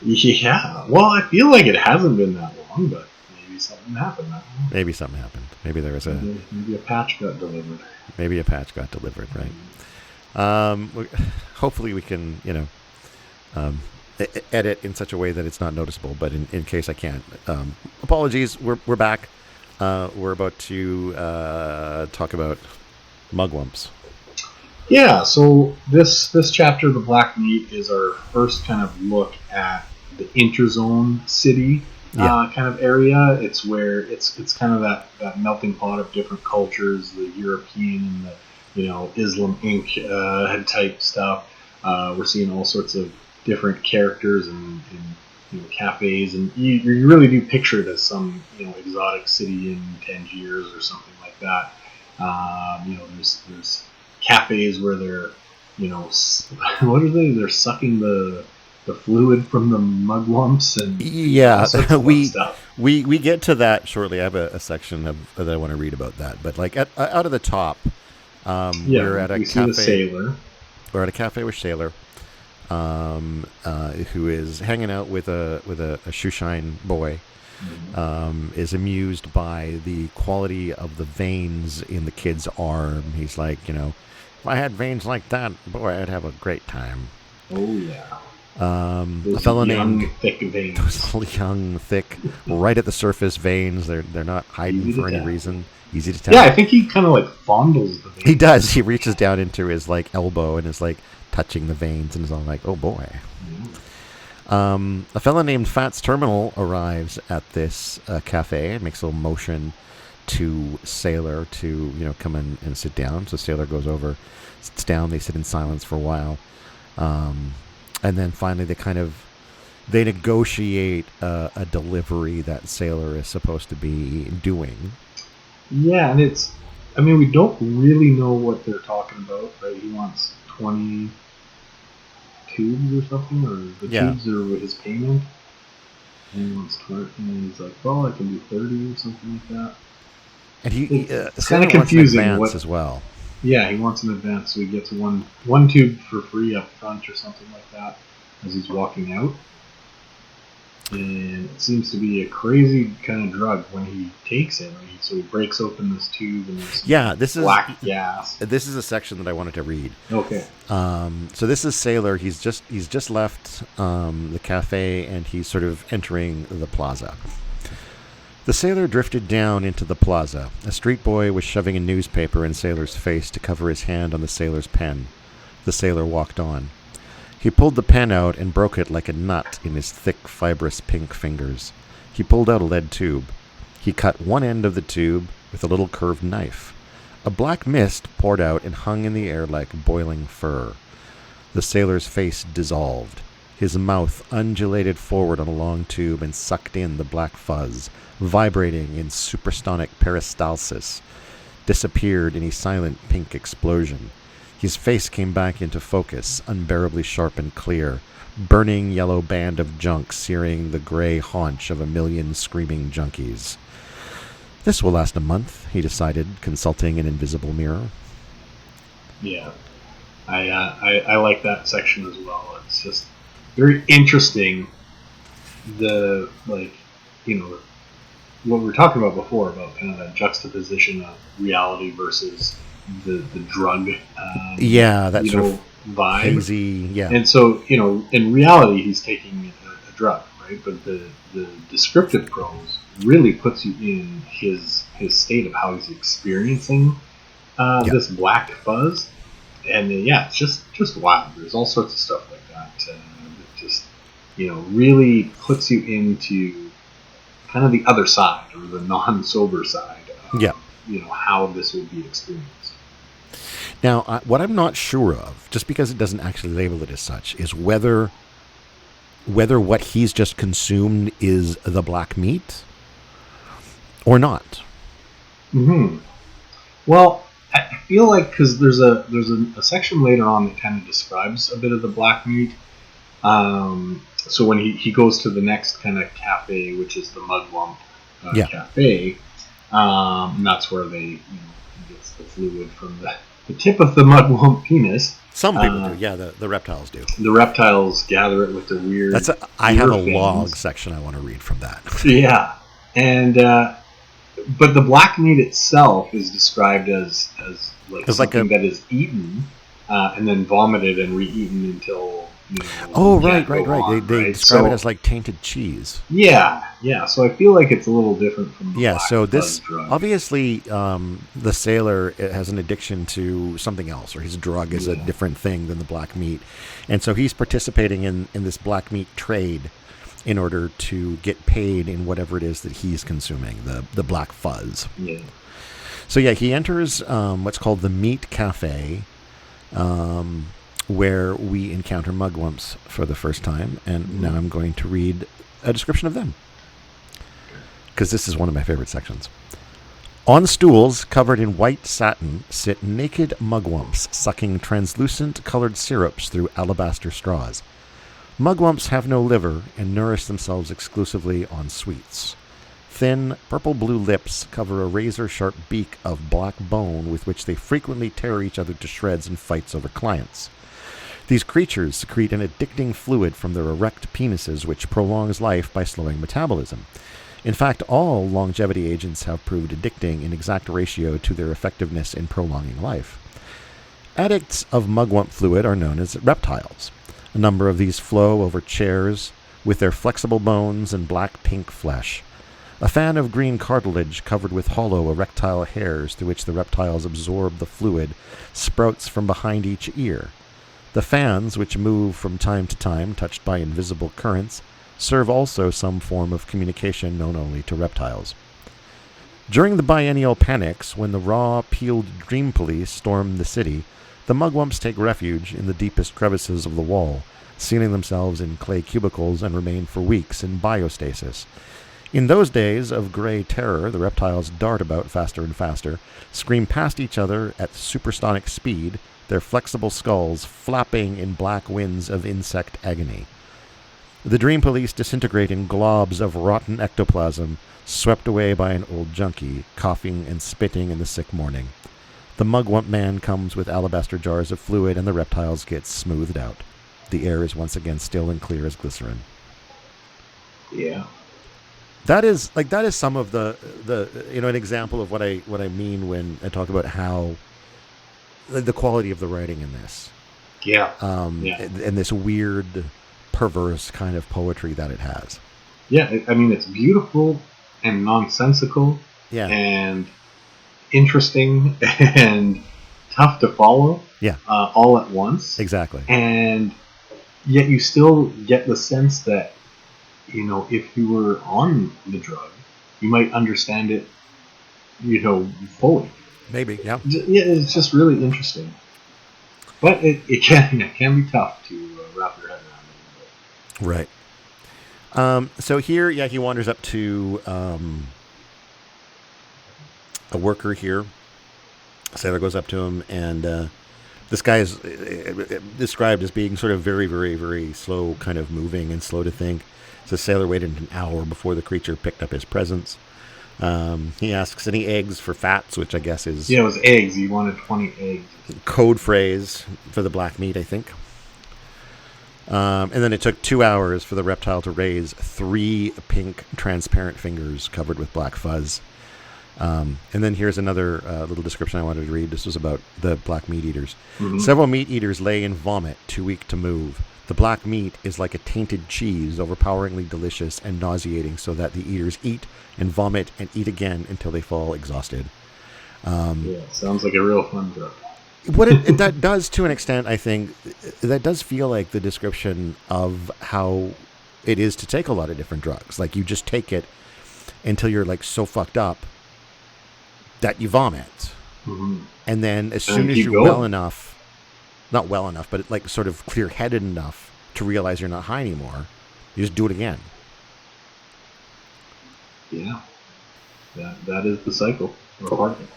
Yeah, well, I feel like it hasn't been that long, but maybe something happened. I don't know. Maybe something happened. Maybe there was maybe a patch got delivered. Maybe a patch got delivered, right? Hopefully we can, edit in such a way that it's not noticeable. But in case I can't, apologies. We're back. We're about to talk about mugwumps. Yeah, so this chapter, The Black Meat, is our first kind of look at the Interzone city kind of area. It's where it's kind of that melting pot of different cultures, the European and the Islam Inc. Type stuff. We're seeing all sorts of different characters and cafes, and you really do picture it as some exotic city in Tangiers or something like that. There's cafes where they're what are they? They're sucking the the fluid from the mugwumps and yeah, all sorts of fun stuff. We get to that shortly. I have a section that I want to read about that. But like out of the top, we're at a see the sailor. We're at a cafe with Sailor, who is hanging out with a shoeshine boy. Is amused by the quality of the veins in the kid's arm. He's like, if I had veins like that, boy, I'd have a great time. Oh yeah. A fellow named thick veins. Those young, thick, right at the surface veins. They're not hiding for any reason. Easy to tell. Yeah, I think he kind of like fondles the veins. He does. He reaches down into his like elbow and is like touching the veins and is all like, "Oh boy." A fellow named Fats Terminal arrives at this cafe and makes a little motion to Sailor to come in and sit down. So Sailor goes over, sits down. They sit in silence for a while, and then finally they negotiate a delivery that Sailor is supposed to be doing. Yeah, and we don't really know what they're talking about. Right? He wants 20 tubes or something, or the tubes are his payment. And he wants 20, and he's like, "Well, I can do 30 or something like that." And it's kind of confusing. As well. Yeah, he wants an advance, so he gets one tube for free up front or something like that as he's walking out. And it seems to be a crazy kind of drug when he takes it. Right? So he breaks open this tube and there's black gas. This is a section that I wanted to read. Okay. So this is Sailor. He's just left the cafe and he's sort of entering the plaza. The Sailor drifted down into the plaza. A street boy was shoving a newspaper in Sailor's face to cover his hand on the Sailor's pen. The Sailor walked on. He pulled the pen out and broke it like a nut in his thick, fibrous pink fingers. He pulled out a lead tube. He cut one end of the tube with a little curved knife. A black mist poured out and hung in the air like boiling fur. The Sailor's face dissolved. His mouth undulated forward on a long tube and sucked in the black fuzz, vibrating in supersonic peristalsis, disappeared in a silent pink explosion. His face came back into focus, unbearably sharp and clear, burning yellow band of junk searing the gray haunch of a million screaming junkies. This will last a month, he decided, consulting an invisible mirror. Yeah, I like that section as well. It's just very interesting. What we were talking about before about kind of that juxtaposition of reality versus the drug that sort of vibe. Hazy, and so in reality he's taking a drug, right? But the descriptive prose really puts you in his state of how he's experiencing this black fuzz, and it's just wild. There's all sorts of stuff like that that just really puts you into kind of the other side, or the non-sober side of how this would be experienced. Now, what I'm not sure of, just because it doesn't actually label it as such, is whether what he's just consumed is the black meat or not. Mm-hmm. Well, I feel like because there's a section later on that kind of describes a bit of the black meat. So when he goes to the next kind of cafe, which is the Mugwump Cafe, and that's where he gets the fluid from the tip of the mugwump penis. Some people do, yeah. The reptiles do. The reptiles gather it with the weird. I have a log section I want to read from that. Yeah, and but the black meat itself is described as something that is eaten and then vomited and re-eaten until. Right. They describe it as like tainted cheese. Yeah. So I feel like it's a little different from the black so this drug. Obviously the Sailor has an addiction to something else, or his drug is a different thing than the black meat, and so he's participating in this black meat trade in order to get paid in whatever it is that he's consuming, the black fuzz. Yeah. So he enters what's called the Meat Cafe. Where we encounter mugwumps for the first time, and now I'm going to read a description of them, because this is one of my favorite sections. On stools covered in white satin sit naked mugwumps sucking translucent colored syrups through alabaster straws. Mugwumps have no liver and nourish themselves exclusively on sweets. Thin, purple-blue lips cover a razor-sharp beak of black bone with which they frequently tear each other to shreds in fights over clients. These creatures secrete an addicting fluid from their erect penises which prolongs life by slowing metabolism. In fact, all longevity agents have proved addicting in exact ratio to their effectiveness in prolonging life. Addicts of mugwump fluid are known as reptiles. A number of these flow over chairs with their flexible bones and black-pink flesh. A fan of green cartilage covered with hollow erectile hairs through which the reptiles absorb the fluid sprouts from behind each ear. The fans, which move from time to time, touched by invisible currents, serve also some form of communication known only to reptiles. During the biennial panics, when the raw, peeled dream police storm the city, the mugwumps take refuge in the deepest crevices of the wall, sealing themselves in clay cubicles and remain for weeks in biostasis. In those days of gray terror, the reptiles dart about faster and faster, scream past each other at supersonic speed, their flexible skulls flapping in black winds of insect agony. The dream police disintegrate in globs of rotten ectoplasm, swept away by an old junkie, coughing and spitting in the sick morning. The mugwump man comes with alabaster jars of fluid, and the reptiles get smoothed out. The air is once again still and clear as glycerin. Yeah. That is some of the an example of what I mean when I talk about how the quality of the writing in this. Yeah. And this weird, perverse kind of poetry that it has. Yeah, I mean, it's beautiful and nonsensical. Yeah. And interesting and tough to follow. Yeah. All at once. Exactly. And yet you still get the sense that, if you were on the drug, you might understand it, fully. Maybe, yeah. Yeah, it's just really interesting. But it can be tough to wrap your head around it. Right. So here, he wanders up to a worker here. A sailor goes up to him, and this guy is described as being sort of very, very, very slow, kind of moving and slow to think. So the sailor waited an hour before the creature picked up his presence. He asks any eggs for fats, which I guess is... Yeah, it was eggs. He wanted 20 eggs. Code phrase for the black meat, I think. And then it took 2 hours for the reptile to raise 3 pink, transparent fingers covered with black fuzz. And then here's another little description I wanted to read. This was about the black meat eaters. Mm-hmm. Several meat eaters lay in vomit, too weak to move. The black meat is like a tainted cheese, overpoweringly delicious and nauseating, so that the eaters eat and vomit and eat again until they fall exhausted. Sounds like a real fun drug. What that does, to an extent, I think, that does feel like the description of how it is to take a lot of different drugs. Like, you just take it until you're, like, so fucked up that you vomit. Mm-hmm. And then as soon as you're well enough, not well enough, but like sort of clear-headed enough to realize you're not high anymore, you just do it again. Yeah. That is the cycle. Or part of it.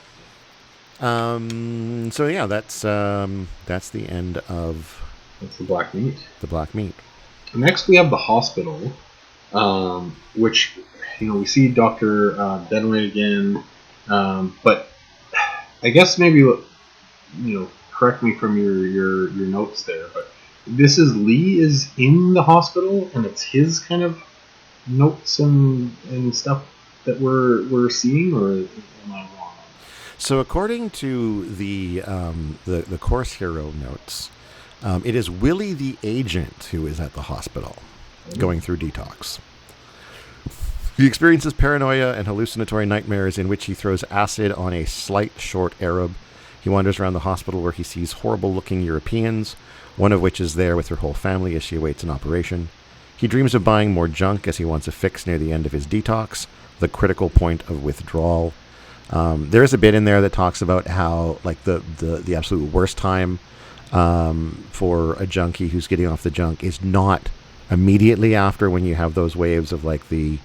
So yeah, that's the end of... That's the black meat. The black meat. Next we have the hospital, which, we see Dr. Benway again, but I guess maybe, correct me from your notes there, but this is Lee is in the hospital, and it's his kind of notes and stuff that we're seeing, or am I wrong? So according to the course hero notes, it is Willie the agent who is at the hospital, going through detox. He experiences paranoia and hallucinatory nightmares in which he throws acid on a slight, short Arab. He wanders around the hospital where he sees horrible-looking Europeans, one of which is there with her whole family as she awaits an operation. He dreams of buying more junk as he wants a fix near the end of his detox, the critical point of withdrawal. There is a bit in there that talks about how, like, the absolute worst time for a junkie who's getting off the junk is not immediately after, when you have those waves of, like, the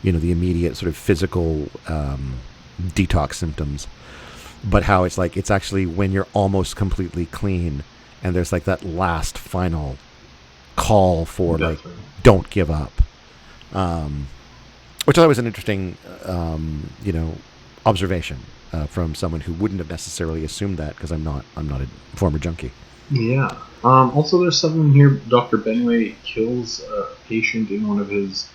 immediate sort of physical detox symptoms, but how it's actually when you're almost completely clean, and there's like that last final call for don't give up, which I thought was an interesting observation from someone who wouldn't have necessarily assumed that, because I'm not a former junkie. Yeah. Also, there's something here. Dr. Benway kills a patient in one of his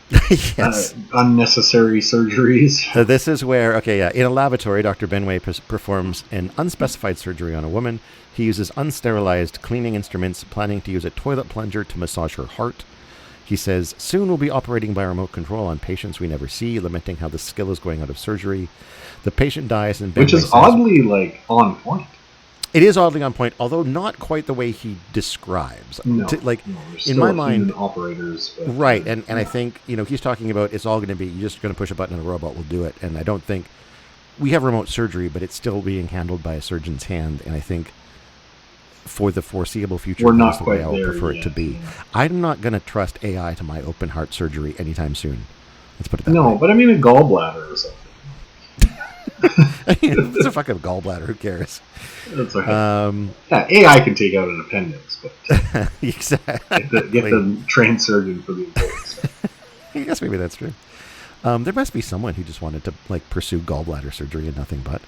yes. Unnecessary surgeries. So this is where, in a lavatory, Dr. Benway performs an unspecified surgery on a woman. He uses unsterilized cleaning instruments, planning to use a toilet plunger to massage her heart. He says, soon we'll be operating by remote control on patients we never see, lamenting how the skill is going out of surgery. The patient dies, and Benway which is says, oddly, on point. It is oddly on point, although not quite the way he describes. No, in my mind, operators. But, right, and I think he's talking about it's all going to be, you're just going to push a button and a robot will do it. And I don't think we have remote surgery, but it's still being handled by a surgeon's hand. And I think for the foreseeable future, we're not that's the quite way I would prefer it to be. Yeah. I'm not going to trust AI to my open heart surgery anytime soon. Let's put it that way. No, but I mean a gallbladder or something. It's a fucking gallbladder. Who cares? That's okay. AI can take out an appendix, but exactly. get the trained surgeon for the important stuff. I guess maybe that's true. There must be someone who just wanted to pursue gallbladder surgery and nothing but.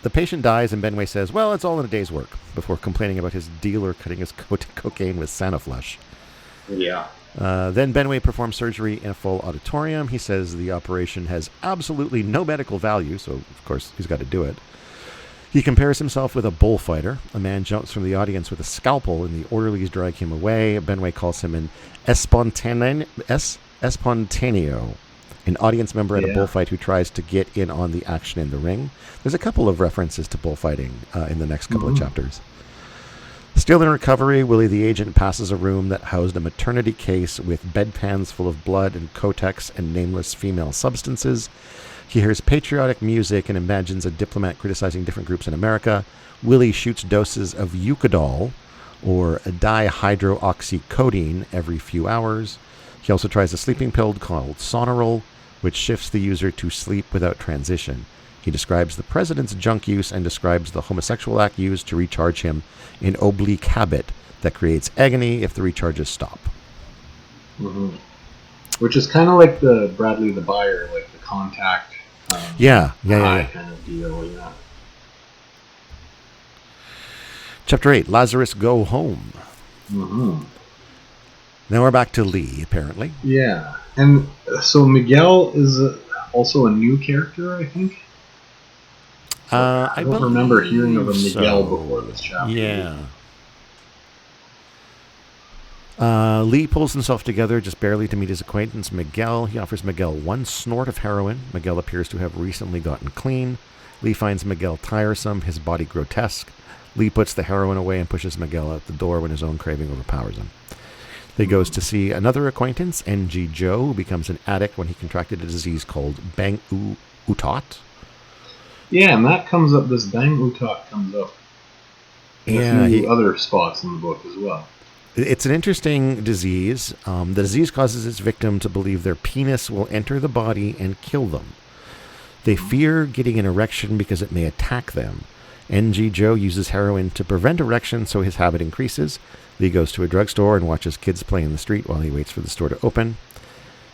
The patient dies, and Benway says, "Well, it's all in a day's work," before complaining about his dealer cutting his cocaine with Sanoflush. Yeah. Then Benway performs surgery in a full auditorium. He says the operation has absolutely no medical value, so of course he's got to do it. He compares himself with a bullfighter. A man jumps from the audience with a scalpel, and the orderlies drag him away. Benway calls him an espontaneo, an audience member at a bullfight who tries to get in on the action in the ring. There's a couple of references to bullfighting in the next couple of chapters. Still in recovery, Willie the agent passes a room that housed a maternity case with bedpans full of blood and Kotex and nameless female substances. He hears patriotic music and imagines a diplomat criticizing different groups in America. Willie shoots doses of Eucadol, or dihydroxycodeine, every few hours. He also tries a sleeping pill called Sonoril, which shifts the user to sleep without transition. He describes the president's junk use and describes the homosexual act used to recharge him in oblique habit that creates agony if the recharges stop. Mm-hmm. Which is kind of like the Bradley the Buyer, like the contact yeah. kind of deal, yeah. Chapter 8, Lazarus Go Home. Mm-hmm. Now we're back to Lee, apparently. Yeah. And so Miguel is also a new character, I think? I don't remember hearing of a Miguel before this chapter. Yeah. Lee pulls himself together just barely to meet his acquaintance, Miguel. He offers Miguel one snort of heroin. Miguel appears to have recently gotten clean. Lee finds Miguel tiresome, his body grotesque. Lee puts the heroin away and pushes Miguel out the door when his own craving overpowers him. He goes to see another acquaintance, N.G. Joe, who becomes an addict when he contracted a disease called Bang Utot. Yeah, and that comes up, this Bang Utot comes up in a few other spots in the book as well. It's an interesting disease. The disease causes its victim to believe their penis will enter the body and kill them. They fear getting an erection because it may attack them. N.G. Joe uses heroin to prevent erection, so his habit increases. Lee goes to a drugstore and watches kids play in the street while he waits for the store to open.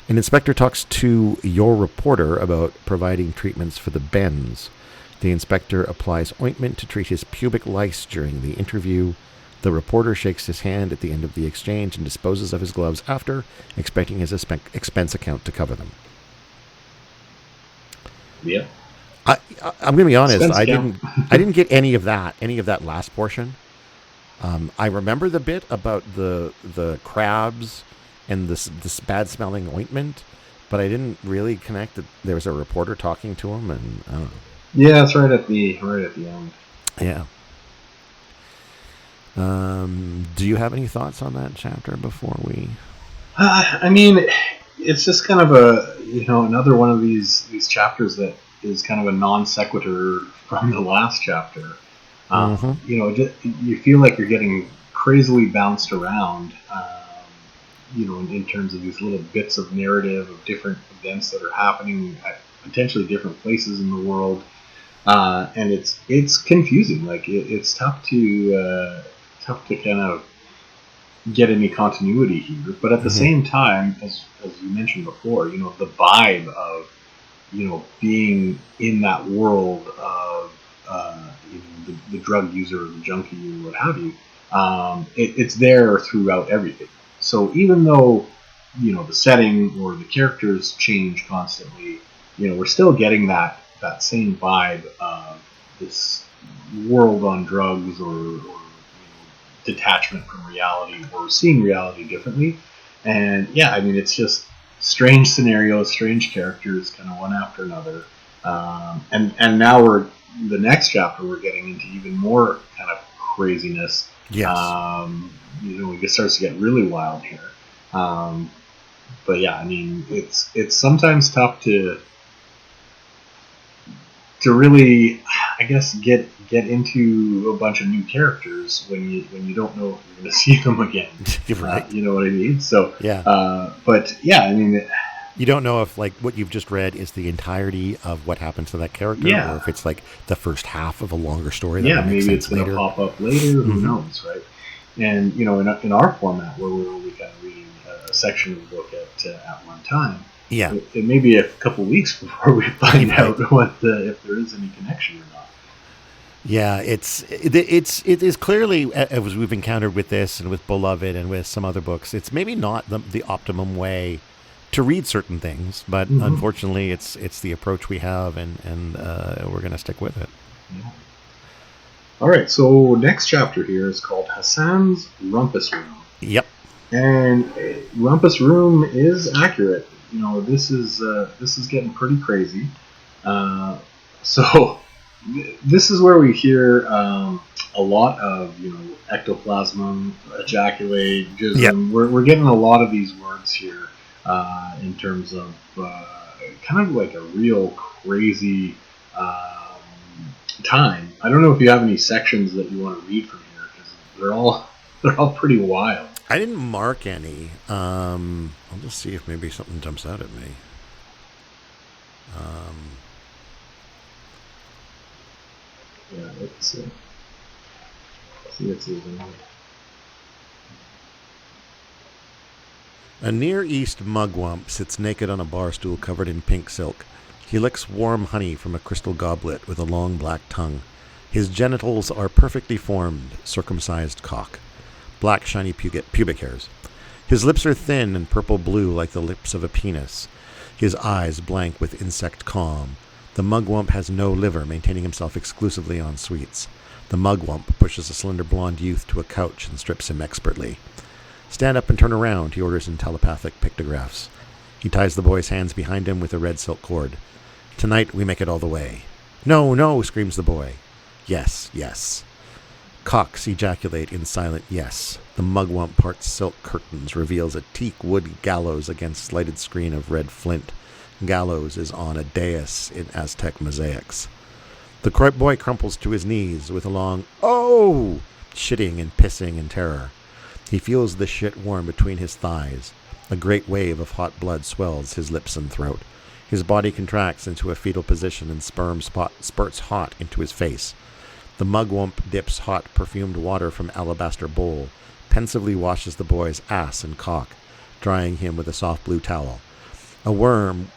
An inspector talks to your reporter about providing treatments for the bends. The inspector applies ointment to treat his pubic lice during the interview. The reporter shakes his hand at the end of the exchange and disposes of his gloves after, expecting his expense account to cover them. Yeah. I'm going to be honest. I didn't get any of that last portion. I remember the bit about the crabs and this bad smelling ointment, but I didn't really connect that there was a reporter talking to him, and I don't know. Yeah, it's right at the end. Yeah. Do you have any thoughts on that chapter before we? I mean, it's just kind of another one of these chapters that is kind of a non sequitur from the last chapter. You feel like you're getting crazily bounced around, in terms of these little bits of narrative of different events that are happening at potentially different places in the world, and it's confusing. Like it's tough to kind of get any continuity here. But at the same time, as you mentioned before, you know, the vibe of, you know, being in that world of you know, the drug user or the junkie or what have you, it's there throughout everything. So even though, you know, the setting or the characters change constantly, you know, we're still getting that same vibe of this world on drugs, or you know, detachment from reality, or seeing reality differently. And yeah, I mean, it's just strange scenarios, strange characters, kind of one after another. And now the next chapter, we're getting into even more kind of craziness. Yes. You know, it starts to get really wild here. But yeah, I mean, it's sometimes tough to really, I guess, get into a bunch of new characters when you don't know if you're going to see them again. Right. You know what I mean? So yeah. But yeah, I mean, you don't know if like what you've just read is the entirety of what happens to that character, or if it's like the first half of a longer story. That maybe it's going to pop up later. Who knows, right? And you know, in our format, where we're only kind of reading a section of the book at one time. Yeah, it may be a couple weeks before we find out if there is any connection or not. Yeah, it is clearly, as we've encountered with this and with Beloved and with some other books, it's maybe not the optimum way to read certain things, but unfortunately, it's the approach we have, and we're going to stick with it. Yeah. All right, so next chapter here is called Hassan's Rumpus Room. Yep. And Rumpus Room is accurate. You know, this is getting pretty crazy. So this is where we hear a lot of, you know, ectoplasm, ejaculate, jism. Yep. We're getting a lot of these words here in terms of kind of like a real crazy time. I don't know if you have any sections that you want to read from here, because they're all pretty wild. I didn't mark any. I'll just see if maybe something jumps out at me. Yeah, let's see. See what's even. A Near East mugwump sits naked on a bar stool covered in pink silk. He licks warm honey from a crystal goblet with a long black tongue. His genitals are perfectly formed, circumcised cock. Black shiny pubic hairs. His lips are thin and purple-blue like the lips of a penis. His eyes blank with insect calm. The mugwump has no liver, maintaining himself exclusively on sweets. The mugwump pushes a slender blonde youth to a couch and strips him expertly. Stand up and turn around, he orders in telepathic pictographs. He ties the boy's hands behind him with a red silk cord. Tonight we make it all the way. No, no, screams the boy. Yes, yes. Cocks ejaculate in silent yes. The mugwump parts silk curtains, reveals a teak wood gallows against slighted screen of red flint. Gallows is on a dais in Aztec mosaics. The boy crumples to his knees with a long, oh, shitting and pissing in terror. He feels the shit warm between his thighs. A great wave of hot blood swells his lips and throat. His body contracts into a fetal position and sperm spurts hot into his face. The mugwump dips hot, perfumed water from alabaster bowl, pensively washes the boy's ass and cock, drying him with a soft blue towel. A warm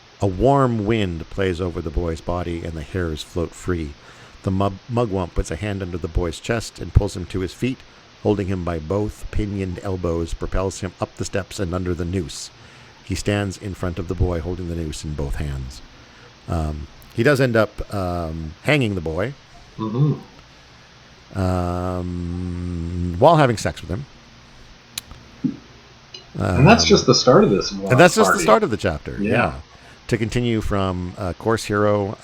wind plays over the boy's body, and the hairs float free. The mugwump puts a hand under the boy's chest and pulls him to his feet, holding him by both pinioned elbows, propels him up the steps and under the noose. He stands in front of the boy, holding the noose in both hands. He does end up hanging the boy. Mm-hmm. While having sex with him. And that's just the start of this. And that's just the start of the chapter. Yeah. To continue from Course Hero,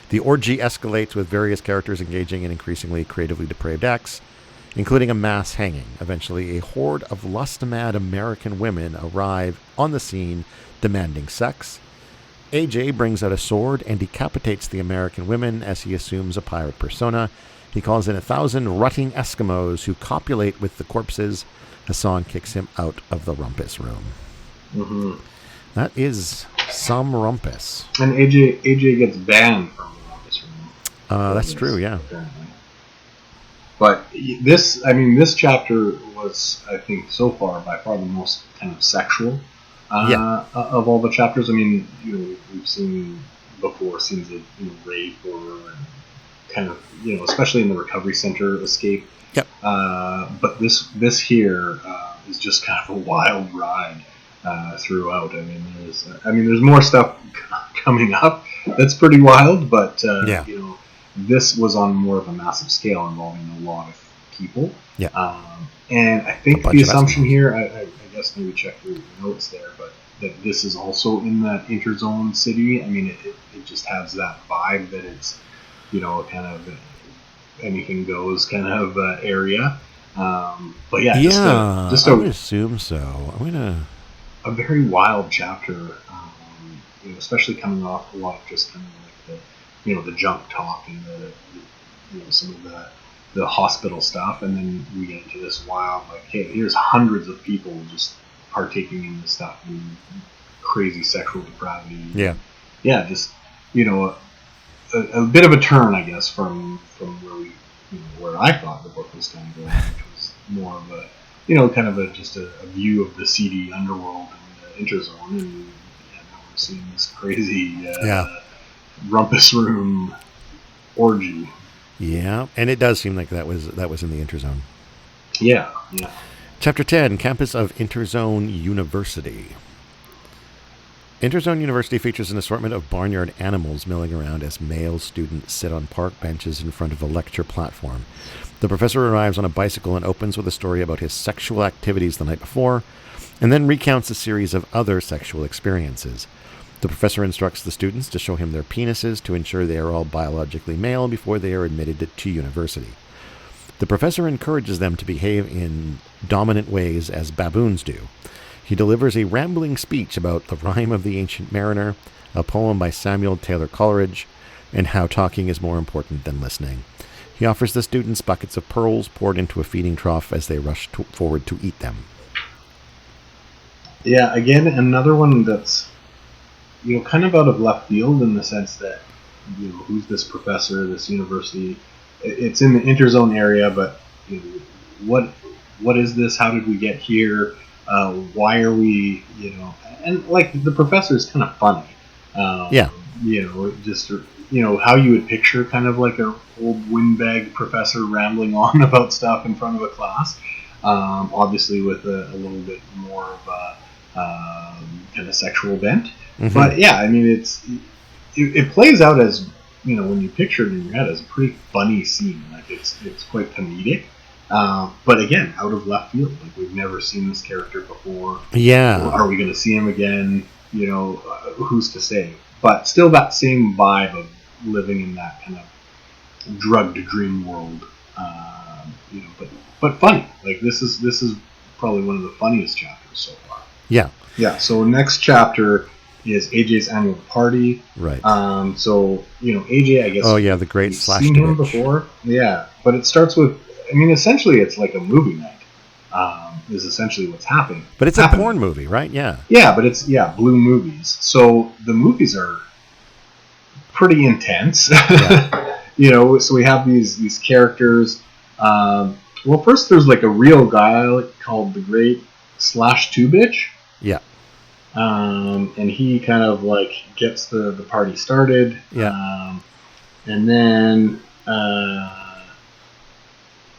the orgy escalates with various characters engaging in increasingly creatively depraved acts, including a mass hanging. Eventually, a horde of lust-mad American women arrive on the scene demanding sex. AJ brings out a sword and decapitates the American women as he assumes a pirate persona. He calls in 1,000 rutting Eskimos who copulate with the corpses. Hassan kicks him out of the rumpus room. Mm-hmm. That is some rumpus. And AJ gets banned from the rumpus room. That's true, yeah. Apparently. But this chapter was, I think, so far by far the most kind of sexual of all the chapters. I mean, we've seen before scenes of rape or kind of especially in the recovery center escape. Yep. But this here is just kind of a wild ride throughout. I mean, there's more stuff coming up that's pretty wild, but this was on more of a massive scale involving a lot of people. Yeah. And I think the assumption here, I guess maybe check your notes there, but that this is also in that Interzone city. I mean, it just has that vibe that it's, kind of anything goes kind of area. But yeah, just I would assume so. a very wild chapter, especially coming off a lot of just kind of like the junk talk and the some of the hospital stuff, and then we get into this wild, like, hey, here's hundreds of people just partaking in this stuff and crazy sexual depravity. Yeah, just a bit of a turn, I guess, from where where I thought the book was kind of going, which was more of a kind of just a view of the seedy underworld and the Interzone, and now we're seeing this crazy rumpus room orgy. Yeah, and it does seem like that was in the Interzone. Yeah. Chapter 10, Campus of Interzone University. Interzone University features an assortment of barnyard animals milling around as male students sit on park benches in front of a lecture platform. The professor arrives on a bicycle and opens with a story about his sexual activities the night before, and then recounts a series of other sexual experiences. The professor instructs the students to show him their penises to ensure they are all biologically male before they are admitted to university. The professor encourages them to behave in dominant ways as baboons do. He delivers a rambling speech about the rhyme of the ancient mariner, a poem by Samuel Taylor Coleridge, and how talking is more important than listening. He offers the students buckets of pearls poured into a feeding trough as they rush forward to eat them. Yeah, again, another one that's kind of out of left field in the sense that, who's this professor, this university? It's in the Interzone area, but what is this? How did we get here? Why are we, and like the professor is kind of funny. Just how you would picture kind of like an old windbag professor rambling on about stuff in front of a class. Obviously with a little bit more of a kind of sexual bent. Mm-hmm. But yeah, I mean, it plays out as, when you picture it in your head, as a pretty funny scene. Like it's quite comedic. But again, out of left field. Like we've never seen this character before. Yeah. Are we going to see him again? Who's to say? But still that same vibe of living in that kind of drugged dream world. But funny. Like this is probably one of the funniest chapters so far. Yeah. Yeah. So next chapter is AJ's annual party. Right. So AJ, I guess. Oh yeah, the great slash. Seen him before. Yeah, but it starts with. I mean, essentially, it's like a movie night. Is essentially what's happening. But it's a porn movie, right? Yeah. Yeah, but it's blue movies. So the movies are pretty intense. Yeah. So we have these characters. Well, first there's like a real guy called the Great /2 Bitch. Yeah. And he kind of like gets the party started. Yeah. And then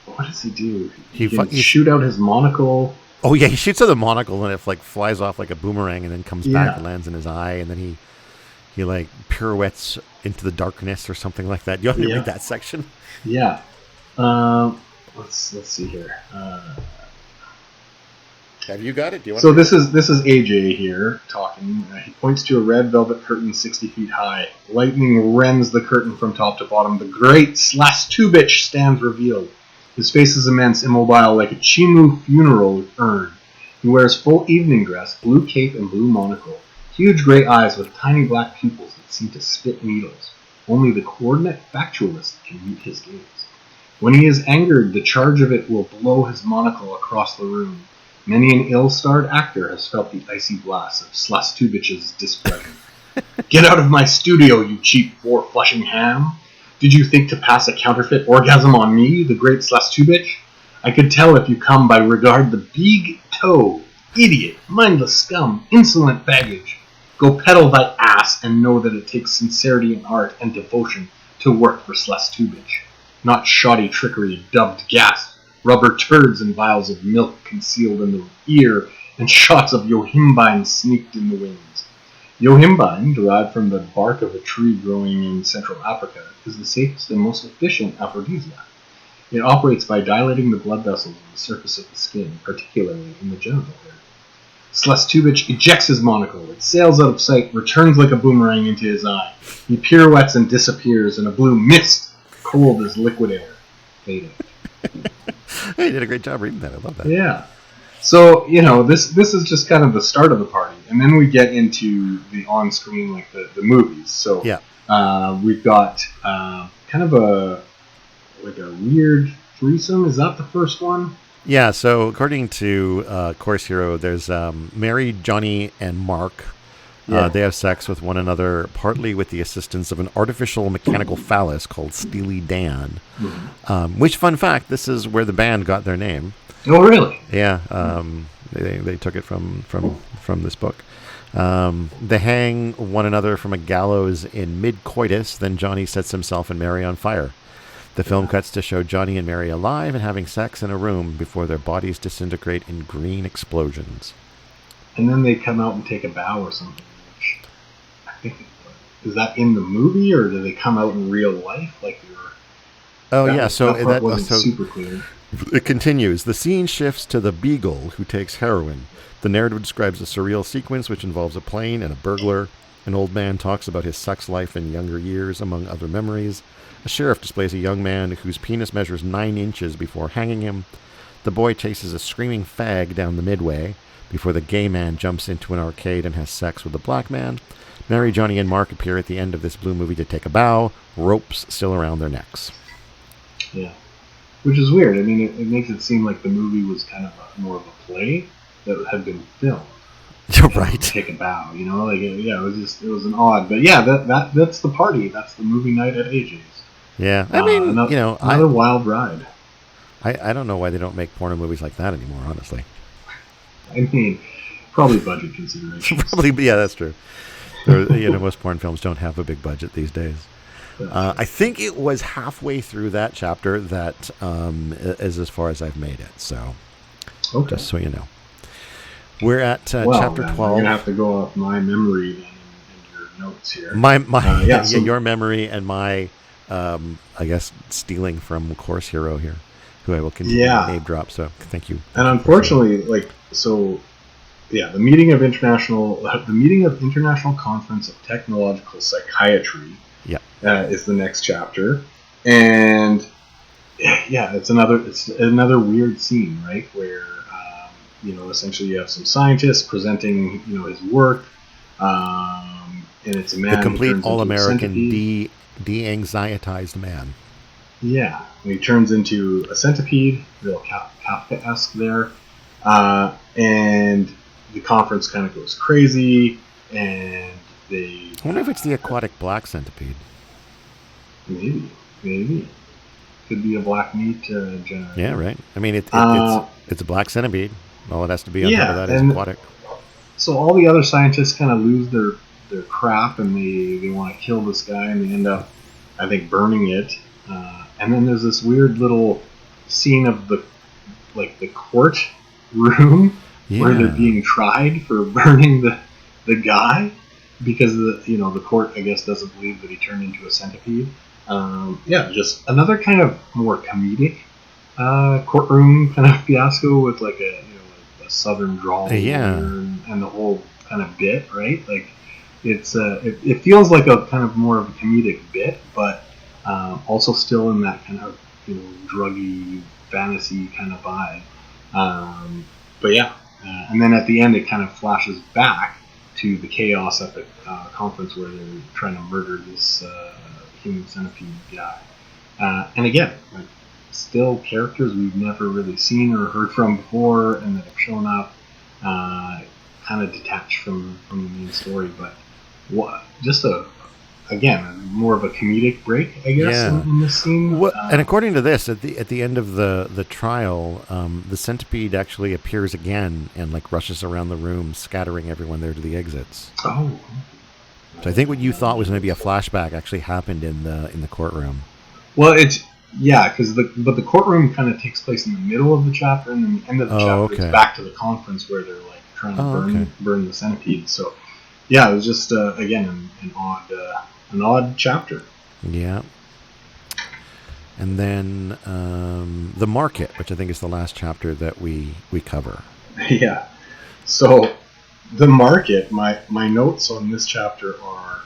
what does he do? He shoot out his monocle. Oh yeah, he shoots out the monocle and it like flies off like a boomerang and then comes back and lands in his eye, and then he like pirouettes into the darkness or something like that. You want me to read that section? Yeah. Let's see here. Have you got it? Do you want so this is AJ here talking. He points to a red velvet curtain 60 feet high. Lightning rends the curtain from top to bottom. The Great /2 Bitch stands revealed. His face is immense, immobile, like a Chimu funeral urn. He wears full evening dress, blue cape and blue monocle. Huge gray eyes with tiny black pupils that seem to spit needles. Only the coordinate factualist can meet his gaze. When he is angered, the charge of it will blow his monocle across the room. Many an ill-starred actor has felt the icy blast of /2 Bitch's displeasure. Get out of my studio, you cheap four-flushing ham! Did you think to pass a counterfeit orgasm on me, the great Slastubich? I could tell if you come by regard the big toe, idiot, mindless scum, insolent baggage. Go peddle thy ass and know that it takes sincerity in art and devotion to work for Slastubich, not shoddy trickery, dubbed gas, rubber turds and vials of milk concealed in the ear, and shots of yohimbine sneaked in the wings. Yohimbine, derived from the bark of a tree growing in Central Africa, is the safest and most efficient aphrodisiac. It operates by dilating the blood vessels on the surface of the skin, particularly in the genital area. Slastubich ejects his monocle. It sails out of sight, returns like a boomerang into his eye. He pirouettes and disappears in a blue mist, cold as liquid air. Fading. Hey, you did a great job reading that. I love that. Yeah. So, this is just kind of the start of the party. And then we get into the on-screen, like the movies. So yeah. We've got kind of a weird threesome. Is that the first one? Yeah, so according to Course Hero, there's Mary, Johnny, and Mark. Yeah. They have sex with one another, partly with the assistance of an artificial mechanical phallus called Steely Dan. Mm-hmm. Which, fun fact, this is where the band got their name. Oh, really? Yeah, they took it from this book. They hang one another from a gallows in mid-coitus, then Johnny sets himself and Mary on fire. The film cuts to show Johnny and Mary alive and having sex in a room before their bodies disintegrate in green explosions. And then they come out and take a bow or something. Which I think is that in the movie, or do they come out in real life? Like they were. Oh yeah, so that wasn't super clear. It continues. The scene shifts to the Beagle, who takes heroin. The narrative describes a surreal sequence which involves a plane and a burglar. An old man talks about his sex life in younger years, among other memories. A sheriff displays a young man whose penis measures 9 inches before hanging him. The boy chases a screaming fag down the midway before the gay man jumps into an arcade and has sex with the black man. Mary, Johnny, and Mark appear at the end of this blue movie to take a bow, ropes still around their necks. Yeah. Which is weird. I mean, it makes it seem like the movie was kind of more of a play that had been filmed. You're right. Take a bow, it was an odd, but yeah, that's the party. That's the movie night at AJ's. Yeah, I mean, another wild ride. I don't know why they don't make porno movies like that anymore, honestly. I mean, probably budget considerations. Probably, yeah, that's true. Most porn films don't have a big budget these days. I think it was halfway through that chapter that is as far as I've made it. So, okay. Just so you know. We're at chapter 12. You're going to have to go off my memory and your notes here. Your memory and my, I guess, stealing from Course Hero here, who I will continue to name drop. So thank you. And unfortunately, the meeting of International Conference of Technological Psychiatry is the next chapter, and it's another weird scene, right, where essentially you have some scientists presenting his work, and it's a man, the complete all-American de-anxietized man. Yeah, and he turns into a centipede, real Kafka-esque there, and the conference kind of goes crazy, and they. I wonder if it's the aquatic black centipede. Maybe. Could be a black meat generator. Yeah, right. I mean, it's a black centipede. All it has to be on top of that is aquatic. So all the other scientists kind of lose their crap, and they want to kill this guy, and they end up, I think, burning it. And then there's this weird little scene of the court room where they're being tried for burning the guy because the court, I guess, doesn't believe that he turned into a centipede. Just another kind of more comedic courtroom kind of fiasco with like a southern drawl and the whole kind of bit, right? Like it's it feels like a kind of more of a comedic bit, but also still in that kind of druggy fantasy kind of vibe. And then at the end it kind of flashes back to the chaos at the conference where they're trying to murder this human centipede guy. And again, like, still characters we've never really seen or heard from before and that have shown up, kind of detached from the main story. But just a again, more of a comedic break, I guess, in this scene. And according to this, at the end of the trial, the centipede actually appears again and like rushes around the room, scattering everyone there to the exits. Oh. So I think what you thought was maybe a flashback actually happened in the courtroom. Well, because the courtroom kind of takes place in the middle of the chapter, and then the end of the chapter is back to the conference where they're like trying to burn the centipede. So, yeah, it was just again an odd chapter. Yeah. And then the market, which I think is the last chapter that we cover. Yeah. So the market. My notes on this chapter are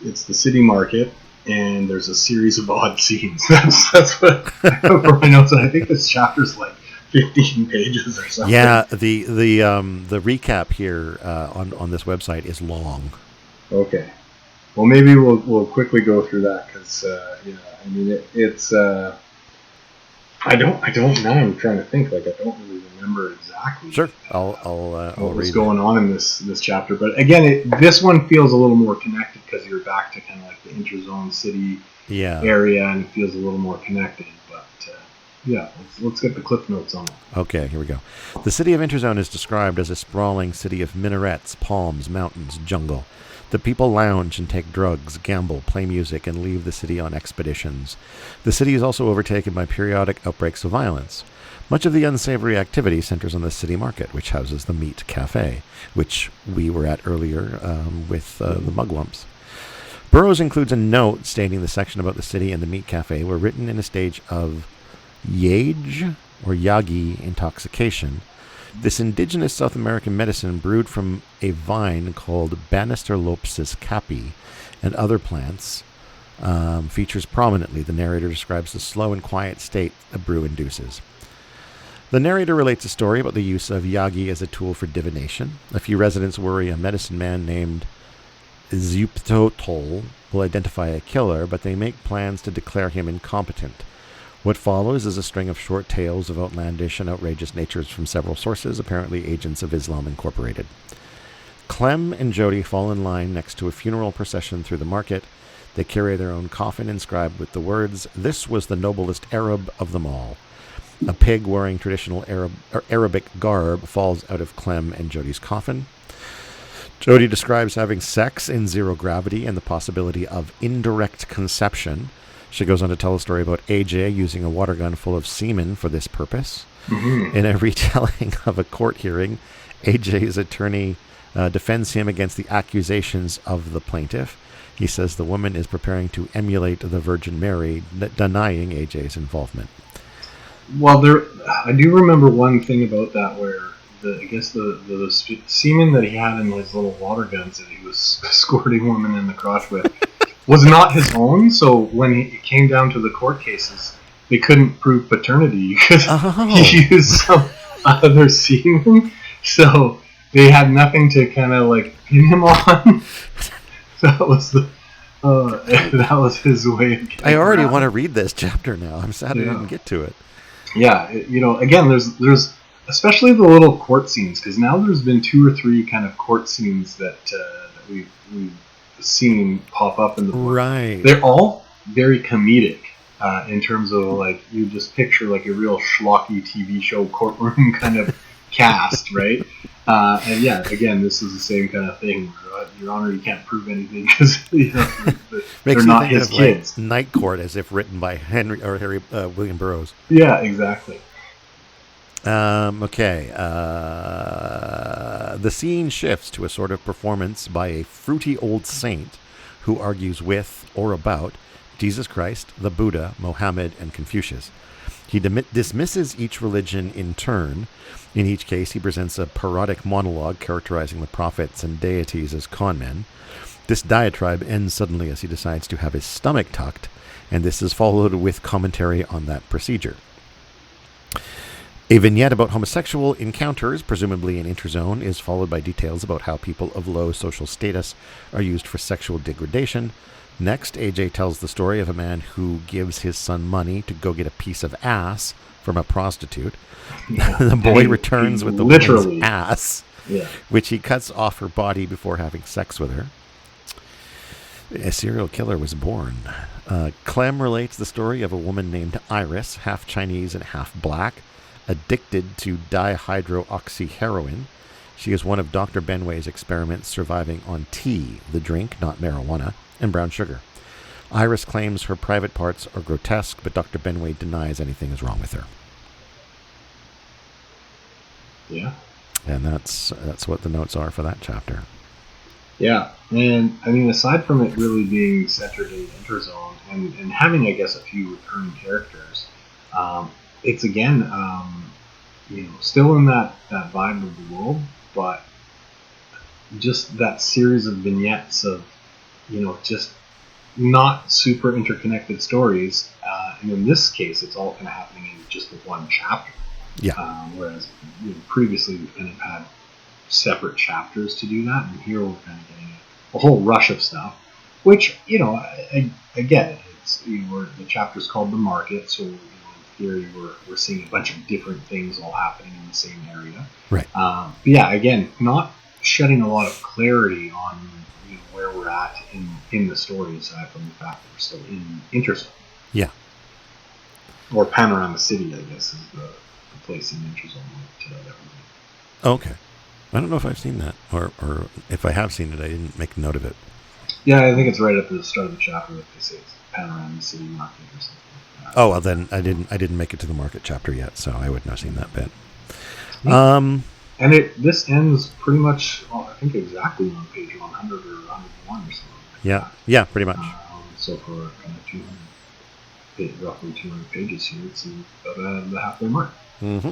it's the city market. And there's a series of odd scenes. That's what I have for my notes. And I think this chapter's like 15 pages or something. Yeah, the recap here on this website is long. Okay, well maybe we'll quickly go through that because I mean it's I don't now. I'm trying to think. Like I don't really remember exactly. Sure, I'll what was going on in this chapter. But again, this one feels a little more connected because you're back to kind of like the Interzone city area, and it feels a little more connected. But let's get the cliff notes on it. Okay, here we go. The city of Interzone is described as a sprawling city of minarets, palms, mountains, jungle. The people lounge and take drugs, gamble, play music, and leave the city on expeditions. The city is also overtaken by periodic outbreaks of violence. Much of the unsavory activity centers on the city market, which houses the Meat Cafe, which we were at earlier with the Mugwumps. Burroughs includes a note stating the section about the city and the Meat Cafe were written in a stage of yage or yagi intoxication. This indigenous South American medicine brewed from a vine called Banisterlopsis capi and other plants features prominently. The narrator describes the slow and quiet state a brew induces. The narrator relates a story about the use of yagi as a tool for divination. A few residents worry a medicine man named Zuptotol will identify a killer, but they make plans to declare him incompetent. What follows is a string of short tales of outlandish and outrageous natures from several sources, apparently agents of Islam Incorporated. Clem and Jody fall in line next to a funeral procession through the market. They carry their own coffin inscribed with the words, "This was the noblest Arab of them all." A pig wearing traditional Arabic garb falls out of Clem and Jody's coffin. Jody describes having sex in zero gravity and the possibility of indirect conception. She goes on to tell a story about AJ using a water gun full of semen for this purpose. Mm-hmm. In a retelling of a court hearing, AJ's attorney defends him against the accusations of the plaintiff. He says the woman is preparing to emulate the Virgin Mary, denying AJ's involvement. Well, I do remember one thing about that where the semen that he had in his little water guns that he was squirting women in the crotch with was not his own. So when it came down to the court cases, they couldn't prove paternity because he used some other semen. So they had nothing to kind of like pin him on. That was his way of getting I already around. want to read this chapter now. I'm sad I didn't get to it. Yeah, again, there's especially the little court scenes, because now there's been 2 or 3 kind of court scenes that we've seen pop up in the book. Right. They're all very comedic in terms of like you just picture like a real schlocky TV show courtroom kind of cast, right? And yeah, again, this is the same kind of thing. Your Honor, you can't prove anything because they're not his kids. Like Night Court, as if written by William Burroughs. Yeah, exactly. Okay. The scene shifts to a sort of performance by a fruity old saint who argues with or about Jesus Christ, the Buddha, Mohammed, and Confucius. He dismisses each religion in turn. In each case, he presents a parodic monologue characterizing the prophets and deities as conmen. This diatribe ends suddenly as he decides to have his stomach tucked, and this is followed with commentary on that procedure. A vignette about homosexual encounters, presumably in Interzone, is followed by details about how people of low social status are used for sexual degradation. Next, AJ tells the story of a man who gives his son money to go get a piece of ass from a prostitute. Yeah. The boy returns with the woman's ass, which he cuts off her body before having sex with her. A serial killer was born. Clem relates the story of a woman named Iris, half Chinese and half black, addicted to dihydroxyheroin. She is one of Dr. Benway's experiments, surviving on tea, the drink, not marijuana, and brown sugar. Iris claims her private parts are grotesque, but Dr. Benway denies anything is wrong with her. Yeah. And that's what the notes are for that chapter. Yeah, and I mean, aside from it really being centered in Interzone and having, I guess, a few recurring characters, it's again, still in that vibe of the world, but just that series of vignettes of, just not super interconnected stories. And in this case, it's all kind of happening in just one chapter. Yeah. Whereas previously we've kind of had separate chapters to do that, and here we're kind of getting a whole rush of stuff, which I get it. It's the chapter's called The Market, so in theory we're seeing a bunch of different things all happening in the same area. Right. But yeah, again, not shedding a lot of clarity on where we're at in the story, aside from the fact that we're still in Interzone. Yeah. Or Panorama City, I guess, is the place in Interzone that everybody. Okay. I don't know if I've seen that, or if I have seen it, I didn't make a note of it. Yeah, I think it's right at the start of the chapter that they say it's Panorama City Market or something like that. Oh, well, then I didn't make it to the Market chapter yet, so I wouldn't have seen that bit. Yeah. And this ends pretty much, I think exactly on page 100 or 101 or something. Yeah, pretty much. So for kind of roughly 200 pages here, it's about the halfway mark. Mm-hmm.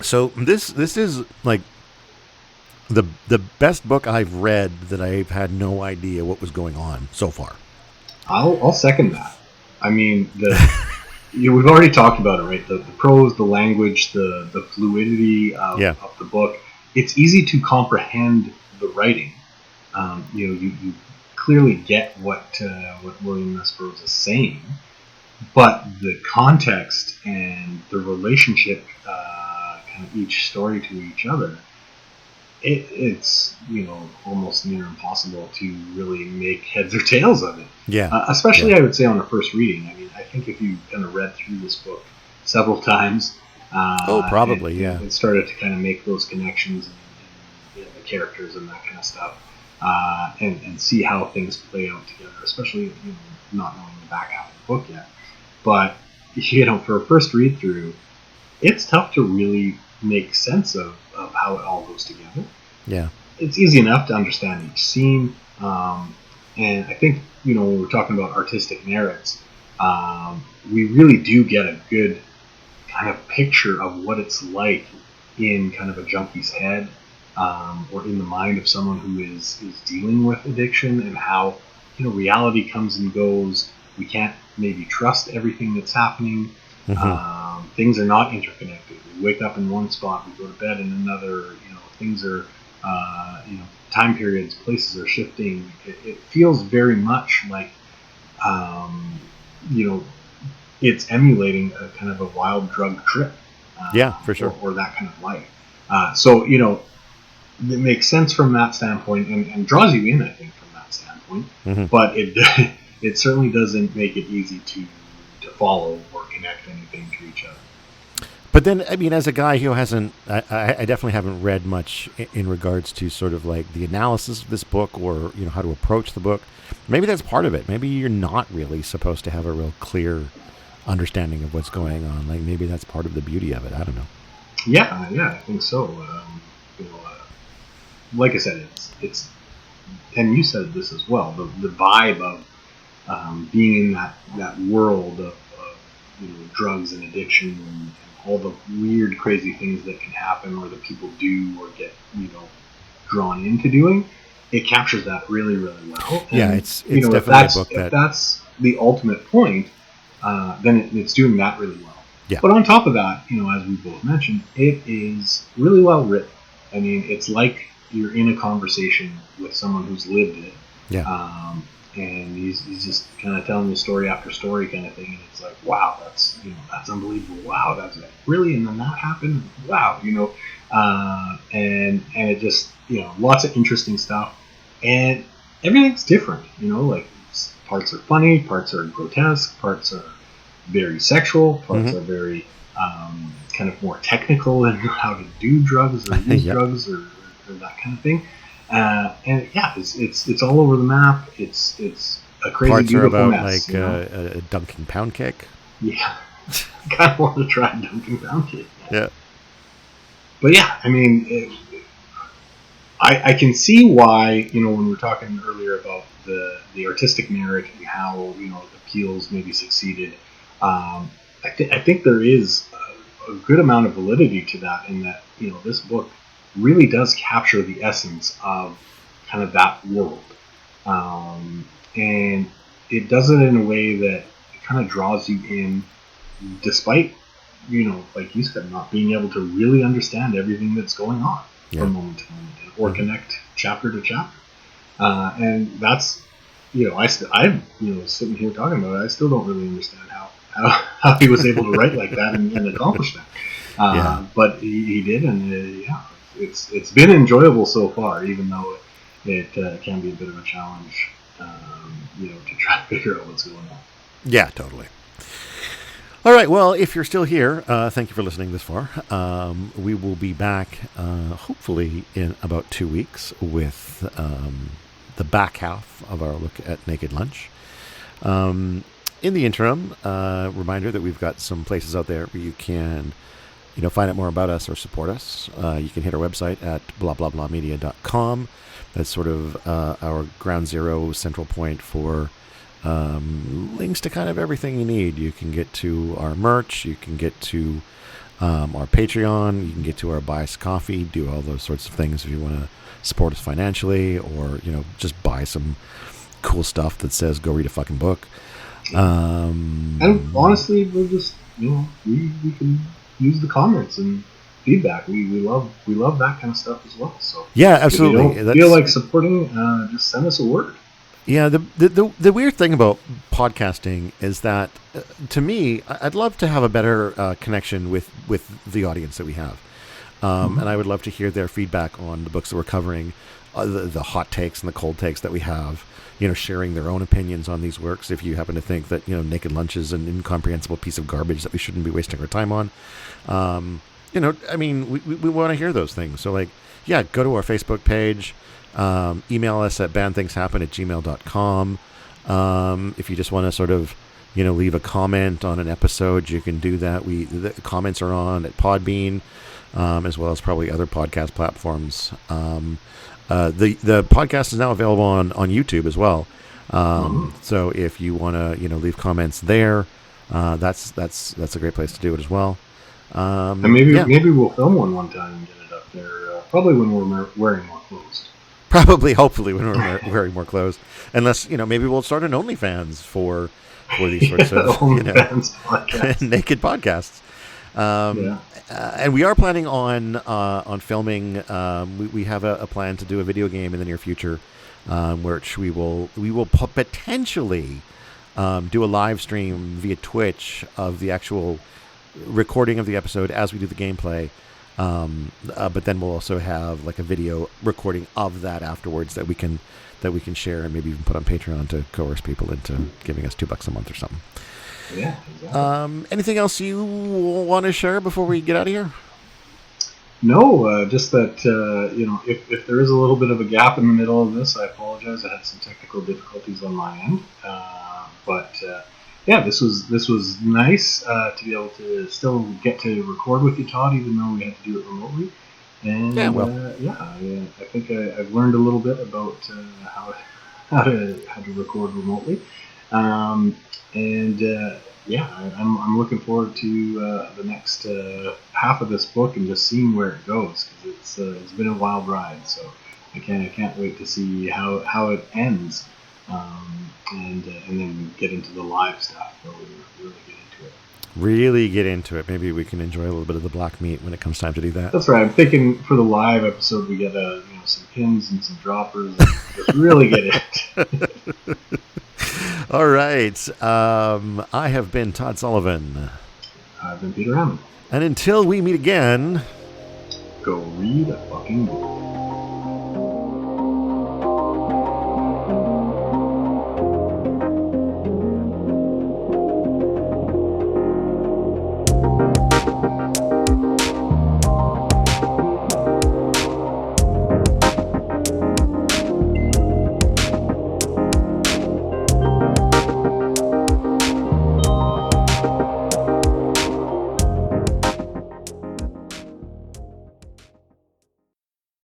So this is like the best book I've read that I've had no idea what was going on so far. I'll second that. I mean, we've already talked about it, right? The prose, the language, the fluidity of the book. It's easy to comprehend the writing. You clearly get what William S. Burroughs is saying, but the context and the relationship, kind of each story to each other, it's almost near impossible to really make heads or tails of it. Yeah. Especially, I would say, on a first reading. I mean, I think if you kind of read through this book several times, probably, and started to kind of make those connections and the characters and that kind of stuff, and see how things play out together, especially not knowing the back half of the book yet. But for a first read through, it's tough to really make sense of how it all goes together. Yeah. It's easy enough to understand each scene. And I think, when we're talking about artistic merits, we really do get a good kind of picture of what it's like in kind of a junkie's head, or in the mind of someone who is dealing with addiction, and how, reality comes and goes. We can't maybe trust everything that's happening. Mm-hmm. Things are not interconnected. We wake up in one spot, we go to bed in another. Things are, time periods, places are shifting. It feels very much like, it's emulating a kind of a wild drug trip. For sure. Or that kind of life. So, it makes sense from that standpoint, and draws you in, I think, from that standpoint. Mm-hmm. But it certainly doesn't make it easy to follow or connect anything to each other. But then, I mean, as a guy who hasn't, I definitely haven't read much in regards to sort of like the analysis of this book, or, how to approach the book. Maybe that's part of it. Maybe you're not really supposed to have a real clear understanding of what's going on. Like, maybe that's part of the beauty of it. I don't know. Yeah, I think so. Like I said, it's, and you said this as well, the vibe of being in that world of drugs and addiction and all the weird, crazy things that can happen, or that people do or get drawn into doing. It captures that really, really well. And, it's definitely a book that, if that's the ultimate point, then it's doing that really well. Yeah. But on top of that, as we both mentioned, it is really well written. I mean, it's like you're in a conversation with someone who's lived it. Yeah. And he's just kind of telling you story after story kind of thing, and it's like, wow, that's unbelievable. Wow, that's really, and then that happened. Wow, and it just lots of interesting stuff, and everything's different. Like parts are funny, parts are grotesque, parts are very sexual, parts are very kind of more technical in how to do drugs or use drugs or that kind of thing. And yeah, it's all over the map. It's a crazy parts beautiful are about mess. Like a dunking pound cake. Yeah, I kind of want to try dunking pound cake. Yeah. But yeah, I mean, I can see why, when we were talking earlier about the artistic merit and how, appeals maybe succeeded. I think there is a good amount of validity to that, in that, this book really does capture the essence of kind of that world. And it does it in a way that it kind of draws you in, despite, like you said, not being able to really understand everything that's going on from moment to moment, or connect chapter to chapter. And that's, I'm sitting here talking about it, I still don't really understand how he was able to write like that and accomplish that. But he did, and it's been enjoyable so far, even though it can be a bit of a challenge, to try to figure out what's going on. Yeah, totally. All right, well, if you're still here, thank you for listening this far. We will be back, hopefully, in about 2 weeks with the back half of our look at Naked Lunch. In the interim, reminder that we've got some places out there where you can, find out more about us or support us. You can hit our website at blahblahblahmedia.com. That's sort of our ground zero central point for links to kind of everything you need. You can get to our merch, you can get to our Patreon, you can get to our Buy Us Coffee, do all those sorts of things if you want to support us financially, or just buy some cool stuff that says go read a fucking book. And honestly, we're just we can use the comments and feedback. We love that kind of stuff as well. So yeah, absolutely. If you don't feel like supporting, just send us a word. Yeah, the weird thing about podcasting is that, to me, I'd love to have a better connection with the audience that we have. And I would love to hear their feedback on the books that we're covering, the hot takes and the cold takes that we have, sharing their own opinions on these works. If you happen to think that, Naked Lunch is an incomprehensible piece of garbage that we shouldn't be wasting our time on, we want to hear those things. So, go to our Facebook page. Email us at badthingshappen@gmail.com. If you just want to sort of, leave a comment on an episode, you can do that. The comments are on at Podbean, as well as probably other podcast platforms. The podcast is now available on YouTube as well. So if you want to, leave comments there, that's a great place to do it as well. And maybe we'll film one time and get it up there. Probably when we're wearing more clothes. Hopefully, when we're wearing more clothes, unless maybe we'll start an OnlyFans for these sorts of podcast. naked podcasts. And we are planning on filming. We have a plan to do a video game in the near future, which we will potentially do a live stream via Twitch of the actual recording of the episode as we do the gameplay. But then we'll also have a video recording of that afterwards that we can share and maybe even put on Patreon to coerce people into giving us $2 a month or something. Yeah. Exactly. Anything else you want to share before we get out of here? No, just that if there is a little bit of a gap in the middle of this, I apologize. I had some technical difficulties on my end, but. Yeah, this was nice to be able to still get to record with you, Todd, even though we had to do it remotely. And I think I've learned a little bit about how to record remotely. I'm looking forward to the next half of this book and just seeing where it goes, because it's been a wild ride. So I can't wait to see how it ends. And then get into the live stuff where we really get into it. Maybe we can enjoy a little bit of the black meat when it comes time to do that. That's right. I'm thinking for the live episode we get some pins and some droppers and just really get it. All right. I have been Todd Sullivan. I've been Peter Hammond. And until we meet again, go read a fucking book.